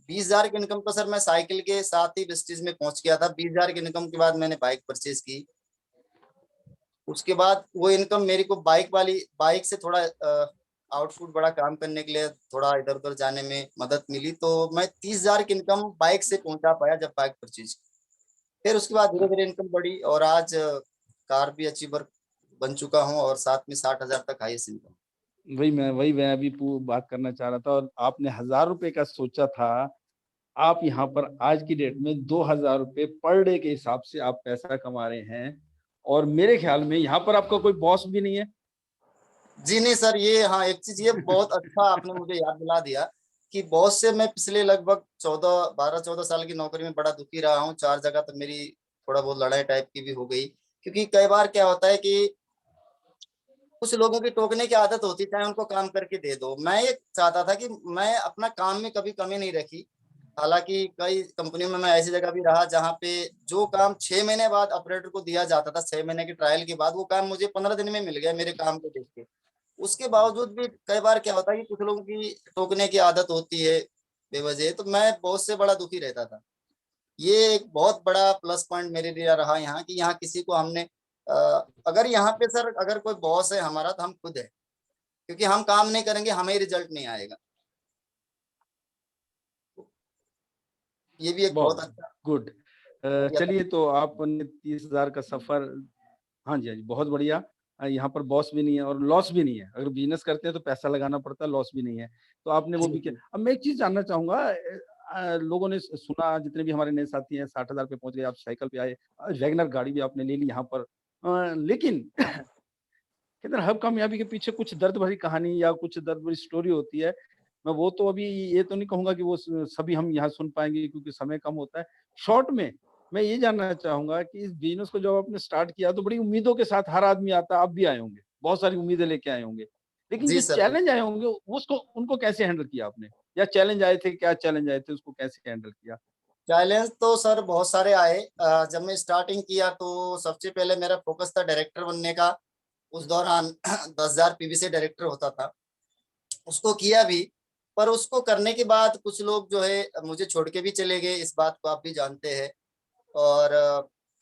20,000 की इनकम तो सर मैं साइकिल के साथ ही वेस्टेज में पहुंच गया था। 20,000 की इनकम के बाद मैंने बाइक परचेज की। उसके बाद वो इनकम मेरे को बाइक से थोड़ा आउटफुट बड़ा काम करने के लिए थोड़ा इधर उधर जाने में मदद मिली, तो मैं 30,000 की इनकम बाइक से पहुंचा पाया जब बाइक परचेज। फिर उसके बाद धीरे धीरे इनकम बढ़ी और आज कार भी अचीवर बन चुका हूँ, और साथ में 60,000 तक हाईएस्ट इनकम। वही मैं अभी बात करना चाह रहा था। और आपने ₹1000 का सोचा था, आप यहाँ पर आज की डेट में ₹2000 पर डे के हिसाब से आप पैसा कमा रहे हैं। और मेरे ख्याल में यहाँ पर आपका कोई बॉस भी नहीं है। जी नहीं सर, ये हाँ एक चीज ये बहुत अच्छा आपने मुझे याद दिला दिया कि बॉस से मैं पिछले लगभग 12 14 साल की नौकरी में बड़ा दुखी रहा हूँ। 4 जगह तो मेरी थोड़ा बहुत लड़ाई टाइप की भी हो गई, क्योंकि कई बार क्या होता है कि कुछ लोगों की टोकने की आदत होती है, चाहे उनको काम करके दे दो। मैं ये चाहता था कि मैं अपना काम में कभी कमी नहीं रखी। हालांकि कई कंपनियों में मैं ऐसी जगह भी रहा जहाँ पे जो काम 6 महीने बाद ऑपरेटर को दिया जाता था, 6 महीने की ट्रायल के बाद वो काम मुझे 15 दिन में मिल गया मेरे काम को देख के। उसके बावजूद भी कई बार क्या होता है कि कुछ लोगों की टोकने की आदत होती है बेवजह, तो मैं बॉस से बड़ा दुखी रहता था। ये एक बहुत बड़ा प्लस पॉइंट मेरे लिए रहा यहाँ, कि यहाँ किसी को हमने अगर यहाँ पे सर अगर कोई बॉस है हमारा तो हम खुद है, क्योंकि हम काम नहीं करेंगे हमें रिजल्ट नहीं आएगा। ये भी एक बहुत बहुत अच्छा गुड। बढ़िया था। चलिए, तो आपने 30,000 का सफर। हाँ जी, हाँ जी, बहुत बढ़िया। यहाँ पर बॉस भी नहीं है और लॉस भी नहीं है। अगर बिज़नेस करते हैं तो पैसा लगाना पड़ता है, लॉस भी नहीं है। तो आपने वो जी भी किया। जी अब मैं एक चीज़ जानना चाहूँगा। लोगों ने सुना, जितने भी हमारे नए साथी हैं, 60,000 पे पहुँच गए, आप साइकिल पे आए, वैगनर गाड़ी भी आपने ले ली यहाँ पर। लेकिन कहते हैं हर कामयाबी के पीछे कुछ दर्द भरी कहानी या कुछ दर्द भरी स्टोरी होती है। मैं वो तो अभी ये तो नहीं कहूँगा कि वो सभी हम यहाँ सुन पाएँगे, क्योंकि समय कम होता है। शॉर्ट में मैं ये जानना चाहूँगा कि इस बिज़नेस को जब आपने स्टार्ट किया तो बड़ी उम्मीदों के साथ हर आदमी आता है, आप भी आए होंगे। बहुत सारी उम्मीदें लेके आए होंगे। लेकिन जी जो सर चैलेंज आए होंगे उसको उनको कैसे हैंडल किया आपने? या चैलेंज आए थे, क्या चैलेंज आए थे, उसको कैसे हैंडल किया? चैलेंज तो सर बहुत सारे आए। जब मैं स्टार्टिंग किया तो सबसे पहले मेरा फोकस था डायरेक्टर बनने का। उस दौरान 10,000 पीवी से डायरेक्टर होता था, उसको किया भी। पर उसको करने के बाद कुछ लोग जो है मुझे छोड़ के भी चले गए, इस बात को आप भी जानते हैं। और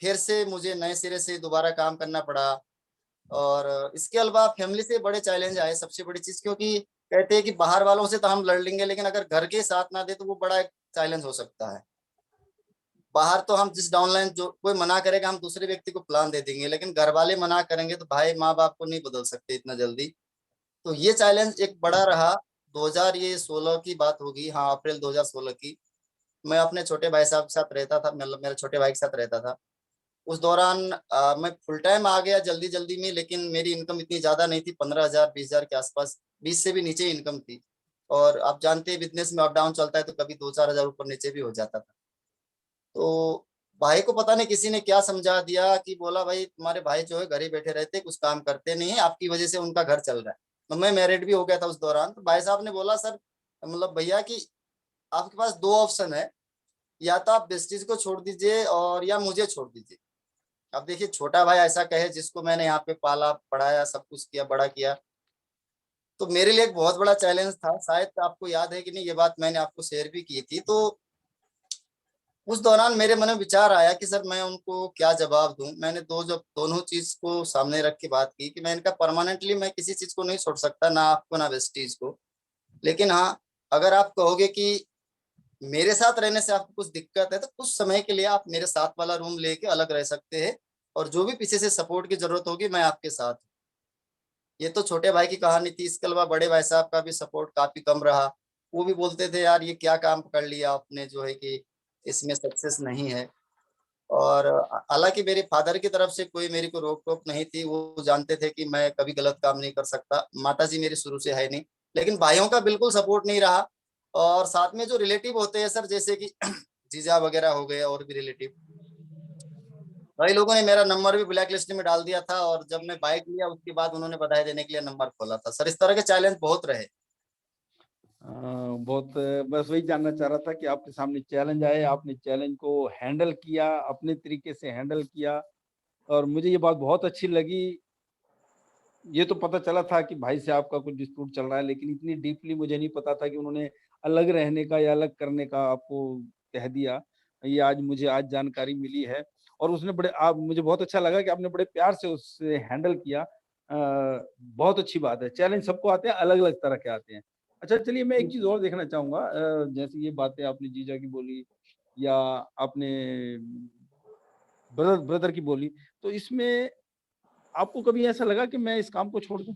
फिर से मुझे नए सिरे से दोबारा काम करना पड़ा। और इसके अलावा फैमिली से बड़े चैलेंज आए, सबसे बड़ी चीज, क्योंकि कहते हैं कि बाहर वालों से तो हम लड़ लेंगे, लेकिन अगर घर के साथ ना दे तो वो बड़ा एक चैलेंज हो सकता है। बाहर तो हम जिस डाउनलाइन जो कोई मना करेगा हम दूसरे व्यक्ति को प्लान दे देंगे, लेकिन घर वाले मना करेंगे तो भाई माँ बाप को नहीं बदल सकते इतना जल्दी। तो ये चैलेंज एक बड़ा रहा। 2016 की बात होगी, हाँ अप्रैल 2016 की। मैं अपने छोटे भाई साहब के साथ रहता था, मतलब मेरे छोटे भाई के साथ रहता था। उस दौरान मैं फुल टाइम आ गया जल्दी जल्दी में, लेकिन मेरी इनकम इतनी ज्यादा नहीं थी, 15,000 20,000 के आसपास, 20 से भी नीचे इनकम थी। और आप जानते हैं बिजनेस में अप डाउन चलता है, तो कभी 2-4 हजार ऊपर नीचे भी हो जाता था। तो भाई को पता नहीं किसी ने क्या समझा दिया कि बोला भाई तुम्हारे भाई जो है घर ही बैठे रहते, कुछ काम करते नहीं है, आपकी वजह से उनका घर चल रहा है। मैं मैरिड भी हो गया था उस दौरान। तो भाई साहब ने बोला सर, मतलब भैया कि आपके पास दो ऑप्शन है, या तो आप वेस्टीज को छोड़ दीजिए और या मुझे छोड़ दीजिए। अब देखिए छोटा भाई ऐसा कहे जिसको मैंने यहाँ पे पाला पढ़ाया सब कुछ किया बड़ा किया, तो मेरे लिए एक बहुत बड़ा चैलेंज था। शायद आपको याद है कि नहीं, ये बात मैंने आपको शेयर भी की थी। तो उस दौरान मेरे मन में विचार आया कि सर मैं उनको क्या जवाब दूं। मैंने दोनों चीज को सामने रख के बात की कि मैं इनका परमानेंटली मैं किसी चीज को नहीं छोड़ सकता, ना आपको ना वेस्टीज को। लेकिन हाँ, अगर आप कहोगे कि मेरे साथ रहने से आपको कुछ दिक्कत है तो कुछ समय के लिए आप मेरे साथ वाला रूम लेके अलग रह सकते हैं, और जो भी पीछे से सपोर्ट की जरूरत होगी मैं आपके साथ हूं। ये तो छोटे भाई की कहानी थी। इसके अलावा बड़े भाई साहब का भी सपोर्ट काफी कम रहा। वो भी बोलते थे यार ये क्या काम कर लिया आपने, जो है कि इसमें सक्सेस नहीं है। और हालांकि मेरे फादर की तरफ से कोई मेरी को रोक टोक नहीं थी, वो जानते थे कि मैं कभी गलत काम नहीं कर सकता। माता जी मेरी शुरू से है नहीं, लेकिन भाइयों का बिल्कुल सपोर्ट नहीं रहा। और साथ में जो रिलेटिव होते हैं सर, जैसे कि जीजा वगैरह हो गए और भी रिलेटिव, कई लोगों ने मेरा नंबर भी ब्लैक लिस्ट में डाल दिया था। और जब मैं बाइक लिया उसके बाद उन्होंने बधाई देने के लिए नंबर खोला था। सर इस तरह के चैलेंज बहुत रहे। बहुत बस वही जानना चाह रहा था कि आपके सामने चैलेंज आए, आपने चैलेंज को हैंडल किया, अपने तरीके से हैंडल किया। और मुझे ये बात बहुत अच्छी लगी। ये तो पता चला था कि भाई से आपका कुछ डिस्प्यूट चल रहा है, लेकिन इतनी डीपली मुझे नहीं पता था कि उन्होंने अलग रहने का या अलग करने का आपको कह दिया। ये आज जानकारी मिली है। और उसने बड़े आप मुझे बहुत अच्छा लगा कि आपने बड़े प्यार से उससे हैंडल किया। बहुत अच्छी बात है। चैलेंज सबको आते हैं, अलग-अलग तरह के आते हैं। अच्छा चलिए, मैं एक चीज़ और देखना चाहूँगा। जैसे ये बातें आपने जीजा की बोली या आपने ब्रदर ब्रदर की बोली, तो इसमें आपको कभी ऐसा लगा कि मैं इस काम को छोड़ दूँ?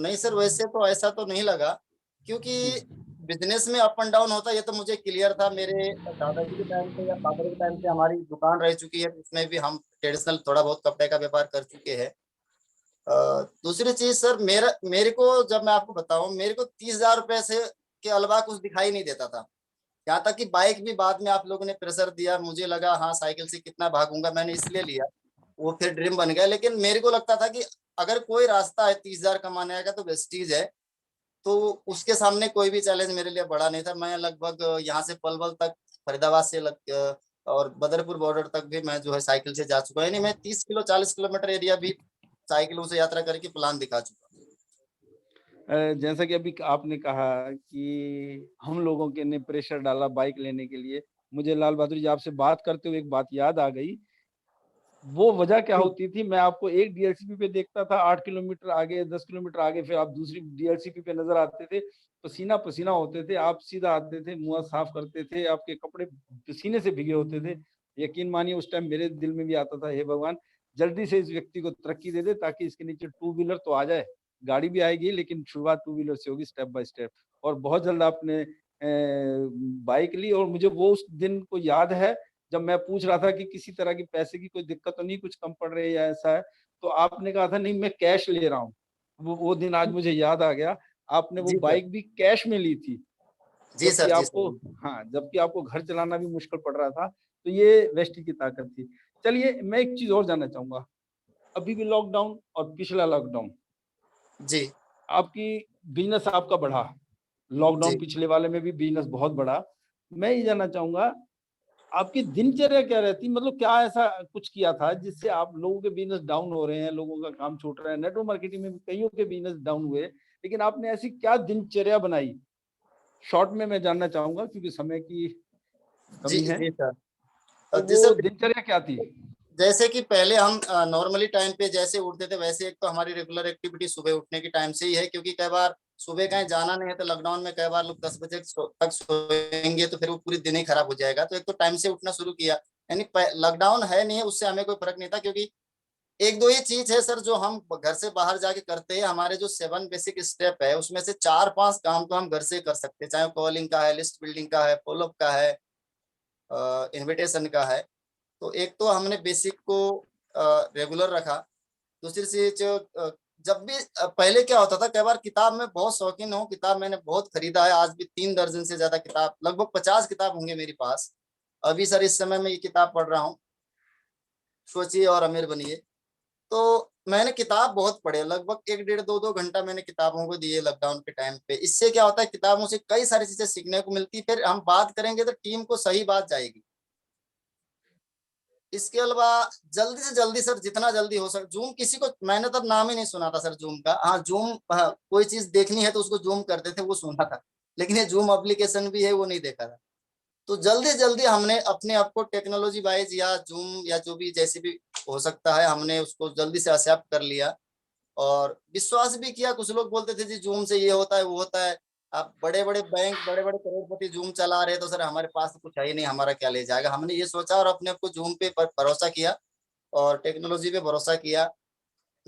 नहीं सर, वैसे तो ऐसा तो नहीं लगा, क्योंकि जी, बिजनेस में अप एंड डाउन होता है ये तो मुझे क्लियर था। मेरे दादाजी के टाइम पे या फादर के टाइम पे हमारी दुकान रह चुकी है, उसमें भी हम ट्रेडिशनल थोड़ा बहुत कपड़े का व्यापार कर चुके हैं। दूसरी चीज सर, मेरे को जब मैं आपको बताऊं, मेरे को 30,000 रुपए से के अलावा कुछ दिखाई नहीं देता था। यहाँ तक कि बाइक भी बाद में आप लोगों ने प्रेशर दिया, मुझे लगा हाँ साइकिल से कितना भागूंगा, मैंने इसलिए लिया, वो फिर ड्रीम बन गया। लेकिन मेरे को लगता था कि अगर कोई रास्ता है 30,000 कमाने का तो वेस्टीज है। तो उसके सामने कोई भी चैलेंज मेरे लिए बड़ा नहीं था। मैं लगभग यहाँ से पलवल तक, फरीदाबाद से और बदरपुर बॉर्डर तक भी मैं जो है साइकिल से जा चुका है। यानी मैं 30 किलो 40 किलोमीटर एरिया भी साइकिलों से यात्रा करके प्लान दिखा चुका हूँ। जैसा कि अभी आपने कहा कि हम लोगों के ने प्रेशर डाला बाइक लेने के लिए, मुझे लाल बहादुर जी आपसे बात करते हुए एक बात याद आ गई। वो वजह क्या होती थी, मैं आपको एक डीएलसीपी पे देखता था 8 किलोमीटर आगे, 10 किलोमीटर आगे, फिर आप दूसरी डीएलसीपी पे नज़र आते थे, पसीना-पसीना होते थे, आप सीधा आते थे, मुँह साफ करते थे, आपके कपड़े पसीने से भीगे होते थे। यकीन मानिए उस टाइम मेरे दिल में भी आता था, हे भगवान! जल्दी से इस व्यक्ति को तरक्की दे दे ताकि इसके नीचे टू व्हीलर तो आ जाए। गाड़ी भी आएगी लेकिन शुरुआत टू व्हीलर से होगी स्टेप बाय स्टेप। और बहुत जल्द आपने बाइक ली और मुझे वो उस दिन को याद है जब मैं पूछ रहा था कि किसी तरह की पैसे की कोई दिक्कत तो नहीं, कुछ कम पड़ रही है या ऐसा है, तो आपने कहा था नहीं मैं कैश ले रहा हूँ। वो दिन आज मुझे याद आ गया। आपने वो जी सर। बाइक भी कैश में ली थी, जी जबकि सर। जी आपको सर। हाँ, जबकि आपको घर चलाना भी मुश्किल पड़ रहा था, तो ये वेस्टी की ताकत थी। चलिए मैं एक चीज़ और जानना चाहूँगा, अभी भी लॉकडाउन और पिछला लॉकडाउन, जी। आपकी बिज़नेस आपका बढ़ा, जी। लॉकडाउन पिछले वाले में भी बिज़नेस बहुत बढ़ा। मैं ये जानना चाहूँगा आपकी दिनचर्या क्या रहती? मतलब क्या ऐसा कुछ किया था जिससे आप लोगों के बिज़नेस डाउन हो रहे हैं, लोगों का काम छूट रहा है, नेटवर्क मार्केटिंग में भी कइयों के बिज़नेस डाउन हुए, लेकिन आपने ऐसी क्या दिनचर्या बनाई? शॉर्ट में मैं जानना चाहूँगा क्योंकि समय की जी। कमी है, जी सर। तो जी वो सर, दिनचर्या क्या थी? जैसे कि पहले हम नॉर्मली टाइम पे जैसे उठते थे, वैसे एक तो हमारी रेगुलर एक्टिविटी सुबह उठने के टाइम से ही है। क्योंकि कई बार सुबह कहीं जाना नहीं है तो लॉकडाउन में कई बार लोग 10 बजे तक सोएंगे, तो फिर वो पूरी दिन ही खराब हो जाएगा। तो एक तो टाइम से उठना शुरू किया। यानी लॉकडाउन है नहीं है उससे हमें कोई फर्क नहीं था, क्योंकि एक दो ये चीज है सर जो हम घर से बाहर जाके करते हैं। हमारे जो 7 बेसिक स्टेप है उसमें से 4-5 काम तो हम घर से कर सकते हैं, चाहे कॉलिंग का है, लिस्ट बिल्डिंग का है, फॉलोअप का है, इनविटेशन का है। तो एक तो हमने बेसिक को रेगुलर रखा। दूसरी चीज, जब भी पहले क्या होता था, कई बार किताब में बहुत शौकीन हूँ, किताब मैंने बहुत खरीदा है। आज भी 3 दर्जन से ज्यादा किताब, लगभग 50 किताब होंगे मेरे पास। अभी सर इस समय मैं ये किताब पढ़ रहा हूँ, सोचिए और अमीर बनिए। तो मैंने किताब बहुत पढ़े, लगभग 1 डेढ़ 2 घंटा मैंने किताबों को दिए लॉकडाउन के टाइम पे। इससे क्या होता है, किताबों से कई सारी चीजें सीखने को मिलती, फिर हम बात करेंगे तो टीम को सही बात जाएगी। इसके अलावा जल्दी से जल्दी सर, जितना जल्दी हो सके जूम, किसी को मैंने तब नाम ही नहीं सुना था सर जूम का। हाँ जूम, हाँ, कोई चीज देखनी है तो उसको जूम करते थे, वो सुना था, लेकिन ये जूम एप्लीकेशन भी है वो नहीं देखा था। तो जल्दी जल्दी हमने अपने आप को टेक्नोलॉजी वाइज या जूम या जो भी जैसे भी हो सकता है, हमने उसको जल्दी से एक्सेप्ट कर लिया और विश्वास भी किया। कुछ लोग बोलते थे जी जूम से ये होता है वो होता है, अब बड़े बड़े बैंक बड़े बड़े करोड़पति जूम चला रहे हैं, तो सर हमारे पास तो कुछ है ही नहीं, हमारा क्या ले जाएगा। हमने ये सोचा और अपने आप को जूम पे भरोसा किया और टेक्नोलॉजी पे भरोसा किया।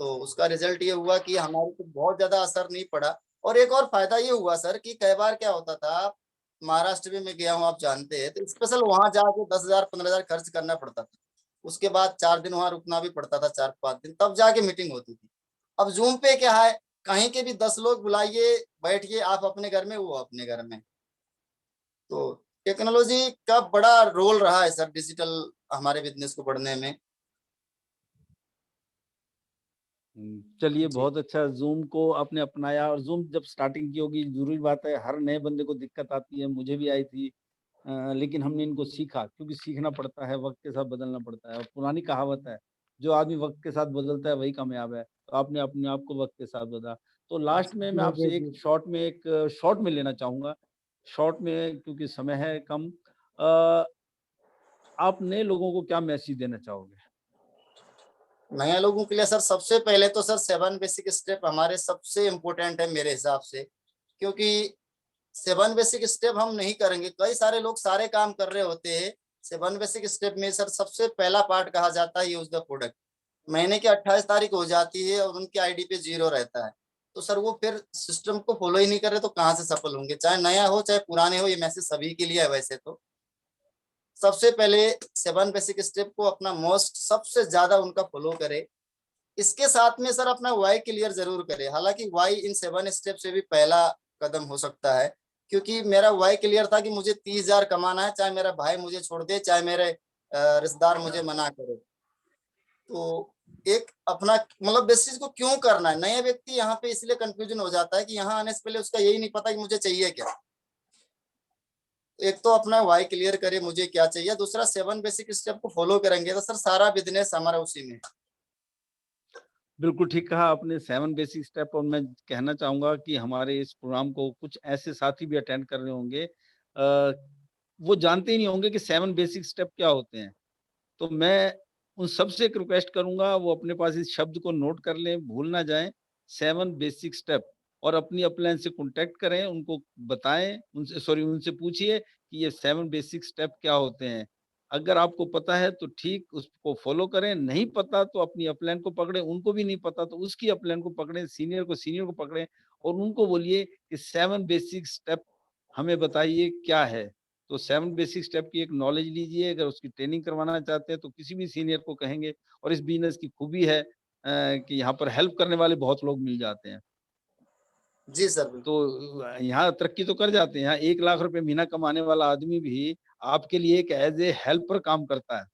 तो उसका रिजल्ट ये हुआ कि हमारे को बहुत ज्यादा असर नहीं पड़ा। और एक और फायदा ये हुआ सर कि कई बार क्या होता था, महाराष्ट्र में मैं गया हूँ, आप जानते हैं, तो स्पेशल वहां जाके 10,000 15,000 खर्च करना पड़ता था। उसके बाद 4 दिन वहां रुकना भी पड़ता था, 4 5 दिन, तब जाके मीटिंग होती थी। अब जूम पे क्या है, कहीं के भी 10 लोग बुलाइए, बैठिए, आप अपने घर में वो अपने घर में। तो टेक्नोलॉजी का बड़ा रोल रहा है सर डिजिटल हमारे बिजनेस को बढ़ने में। चलिए जी बहुत अच्छा, जूम को आपने अपनाया। और जूम जब स्टार्टिंग की होगी, जरूरी बात है हर नए बंदे को दिक्कत आती है, मुझे भी आई थी। लेकिन हमने इनको सीखा, क्योंकि सीखना पड़ता है, वक्त के साथ बदलना पड़ता है। और पुरानी कहावत है, जो आदमी वक्त के साथ बदलता है वही कामयाब है। तो आपने अपने आप को वक्त के साथ बदला। तो लास्ट में मैं आपसे एक शॉर्ट में लेना चाहूंगा, शॉर्ट में, क्योंकि समय है कम। अ, आप नए लोगों को क्या मैसेज देना चाहोगे? नए लोगों के लिए सर सबसे पहले तो सर 7 बेसिक स्टेप हमारे सबसे इम्पोर्टेंट है मेरे हिसाब से। क्योंकि 7 बेसिक स्टेप हम नहीं करेंगे, कई सारे लोग सारे काम कर रहे होते हैं। 7 बेसिक स्टेप में सर सबसे पहला पार्ट कहा जाता है यूज द प्रोडक्ट। महीने की 28 तारीख हो जाती है और उनकी आईडी पे 0 रहता है, तो सर वो फिर सिस्टम को फॉलो ही नहीं कर रहे, तो कहाँ से सफल होंगे? चाहे नया हो चाहे पुराने हो, ये मैसेज सभी के लिए है वैसे तो। सबसे पहले 7 बेसिक स्टेप को अपना मोस्ट सबसे ज्यादा उनका फॉलो करे। इसके साथ में सर अपना वाई क्लियर जरूर करे। हालांकि वाई इन 7 स्टेप से भी पहला कदम हो सकता है, क्योंकि मेरा वाई क्लियर था कि मुझे 30,000 कमाना है, चाहे मेरा भाई मुझे छोड़ दे, चाहे मेरे रिश्तेदार मुझे मना करे। तो एक अपना मतलब बेसिस को क्यों करना है, नया व्यक्ति यहाँ पे इसलिए कंफ्यूजन हो जाता है कि यहाँ आने से पहले उसका यही नहीं पता कि मुझे चाहिए क्या। एक तो अपना वाई क्लियर करे मुझे क्या चाहिए, दूसरा 7 बेसिक स्टेप को फॉलो करेंगे तो सर सारा बिजनेस हमारा उसी में। बिल्कुल ठीक कहा आपने, 7 बेसिक स्टेप। और मैं कहना चाहूँगा कि हमारे इस प्रोग्राम को कुछ ऐसे साथी भी अटेंड कर रहे होंगे, वो जानते ही नहीं होंगे कि 7 बेसिक स्टेप क्या होते हैं। तो मैं उन सबसे एक रिक्वेस्ट करूँगा, वो अपने पास इस शब्द को नोट कर लें, भूल ना जाएँ, 7 बेसिक स्टेप। और अपनी अपलाइन से कॉन्टैक्ट करें, उनको बताएँ, उनसे पूछिए कि ये 7 बेसिक स्टेप क्या होते हैं। अगर आपको पता है तो ठीक, उसको फ़ॉलो करें, नहीं पता तो अपनी अपलाइन को पकड़ें, उनको भी नहीं पता तो उसकी अपलाइन को पकड़ें, सीनियर को पकड़ें और उनको बोलिए कि 7 बेसिक स्टेप हमें बताइए क्या है। तो 7 बेसिक स्टेप की एक नॉलेज लीजिए, अगर उसकी ट्रेनिंग करवाना चाहते हैं तो किसी भी सीनियर को कहेंगे। और इस बिज़नेस की खूबी है कि यहाँ पर हेल्प करने वाले बहुत लोग मिल जाते हैं। जी सर बिल्कुल। तो यहाँ तरक्की तो कर जाते हैं, यहाँ 1 लाख रुपए महीना कमाने वाला आदमी भी आपके लिए एक एज़ ए हेल्पर काम करता है।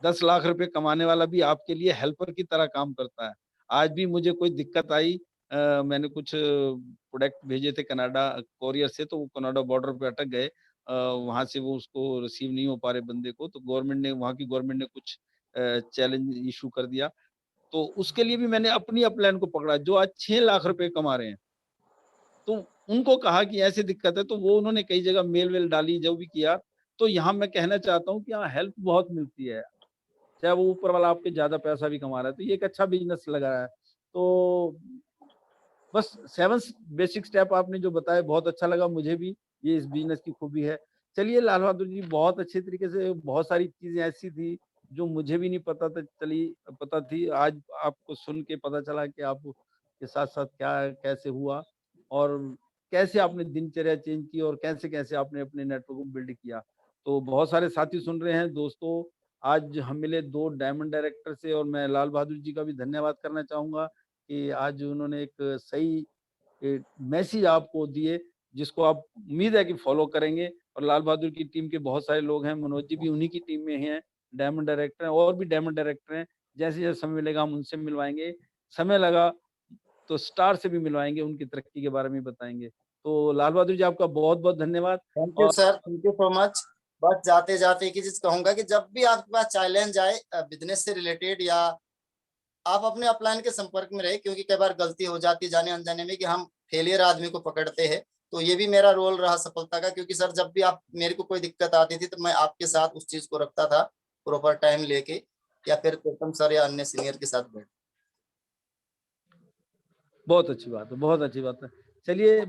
10 लाख रुपए कमाने वाला भी आपके लिए हेल्पर की तरह काम करता है। आज भी मुझे कोई दिक्कत आई, मैंने कुछ प्रोडक्ट भेजे थे कनाडा कोरियर से, तो वो कनाडा बॉर्डर पे अटक गए। वहाँ से वो उसको रिसीव नहीं हो पा रहे बंदे को, तो गवर्नमेंट ने, वहाँ की गवर्नमेंट ने कुछ चैलेंज इश्यू कर दिया। तो उसके लिए भी मैंने अपनी अपलाइन को पकड़ा, जो आज 6 लाख रुपए कमा रहे हैं। तो उनको कहा कि ऐसी दिक्कत है, तो वो उन्होंने कई जगह मेल-वेल डाली, जो भी किया। तो यहाँ मैं कहना चाहता हूँ कि हाँ, हेल्प बहुत मिलती है। चाहे वो ऊपर वाला आपके ज़्यादा पैसा भी कमा रहा है, तो ये एक अच्छा बिज़नेस लग रहा है। तो बस 7 बेसिक स्टेप आपने जो बताए बहुत अच्छा लगा मुझे भी, ये इस बिज़नेस की खूबी है। चलिए लाल बहादुर जी, बहुत अच्छे तरीके से बहुत सारी चीज़ें ऐसी थी जो मुझे भी नहीं पता थी। आज आपको सुन के पता चला कि आप के साथ-साथ क्या कैसे हुआ और कैसे आपने दिनचर्या चेंज की और कैसे-कैसे आपने अपने नेटवर्क को बिल्ड किया। तो बहुत सारे साथी सुन रहे हैं दोस्तों, आज हम मिले 2 डायमंड डायरेक्टर से और मैं लाल बहादुर जी का भी धन्यवाद करना चाहूँगा कि आज उन्होंने एक सही मैसेज आपको दिए, जिसको आप उम्मीद है कि फॉलो करेंगे। और लाल बहादुर की टीम के बहुत सारे लोग हैं, मनोज जी भी उन्हीं की टीम में हैं, डायमंड डायरेक्टर हैं और भी डायमंड डायरेक्टर हैं। जैसे-जैसे समय मिलेगा हम उनसे मिलवाएँगे। समय लगा तो स्टार से भी मिलवाएँगे, उनकी तरक्की के बारे में बताएँगे। तो लाल बहादुर जी आपका बहुत-बहुत धन्यवाद। थैंक यू और sir, thank you so much. बस जाते-जाते एक ही चीज़ कहूँगा कि जब भी आपके पास चैलेंज आए बिज़नेस से रिलेटेड या आप अपने अपलाइन के संपर्क में रहे, क्योंकि कई बार गलती हो जाती है जाने-अनजाने में कि हम फेलियर आदमी को पकड़ते हैं। तो ये भी मेरा रोल रहा सफलता का, क्योंकि सर जब भी आप मेरे को कोई दिक्कत आती थी तो मैं आपके साथ उस चीज़ को रखता था, प्रॉपर टाइम लेके या फिर प्रीतम सर या अन्य सीनियर के साथ बैठ। बहुत अच्छी बात है, बहुत अच्छी बात है। चलिए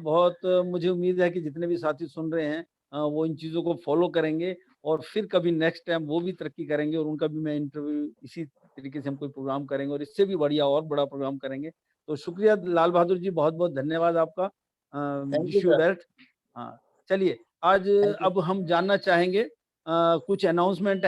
मुझे उम्मीद है कि जितने भी साथी सुन रहे हैं वो इन चीज़ों को फ़ॉलो करेंगे और फिर कभी नेक्स्ट टाइम वो भी तरक्की करेंगे और उनका भी मैं इंटरव्यू इसी तरीके से हम कोई प्रोग्राम करेंगे और इससे भी बढ़िया और बड़ा प्रोग्राम करेंगे। तो शुक्रिया लाल बहादुर जी, बहुत-बहुत धन्यवाद आपका। Thank you wish you sir, well. हाँ, चलिए आज थैंक यू। अब हम जानना चाहेंगे कुछ अनाउंसमेंट है।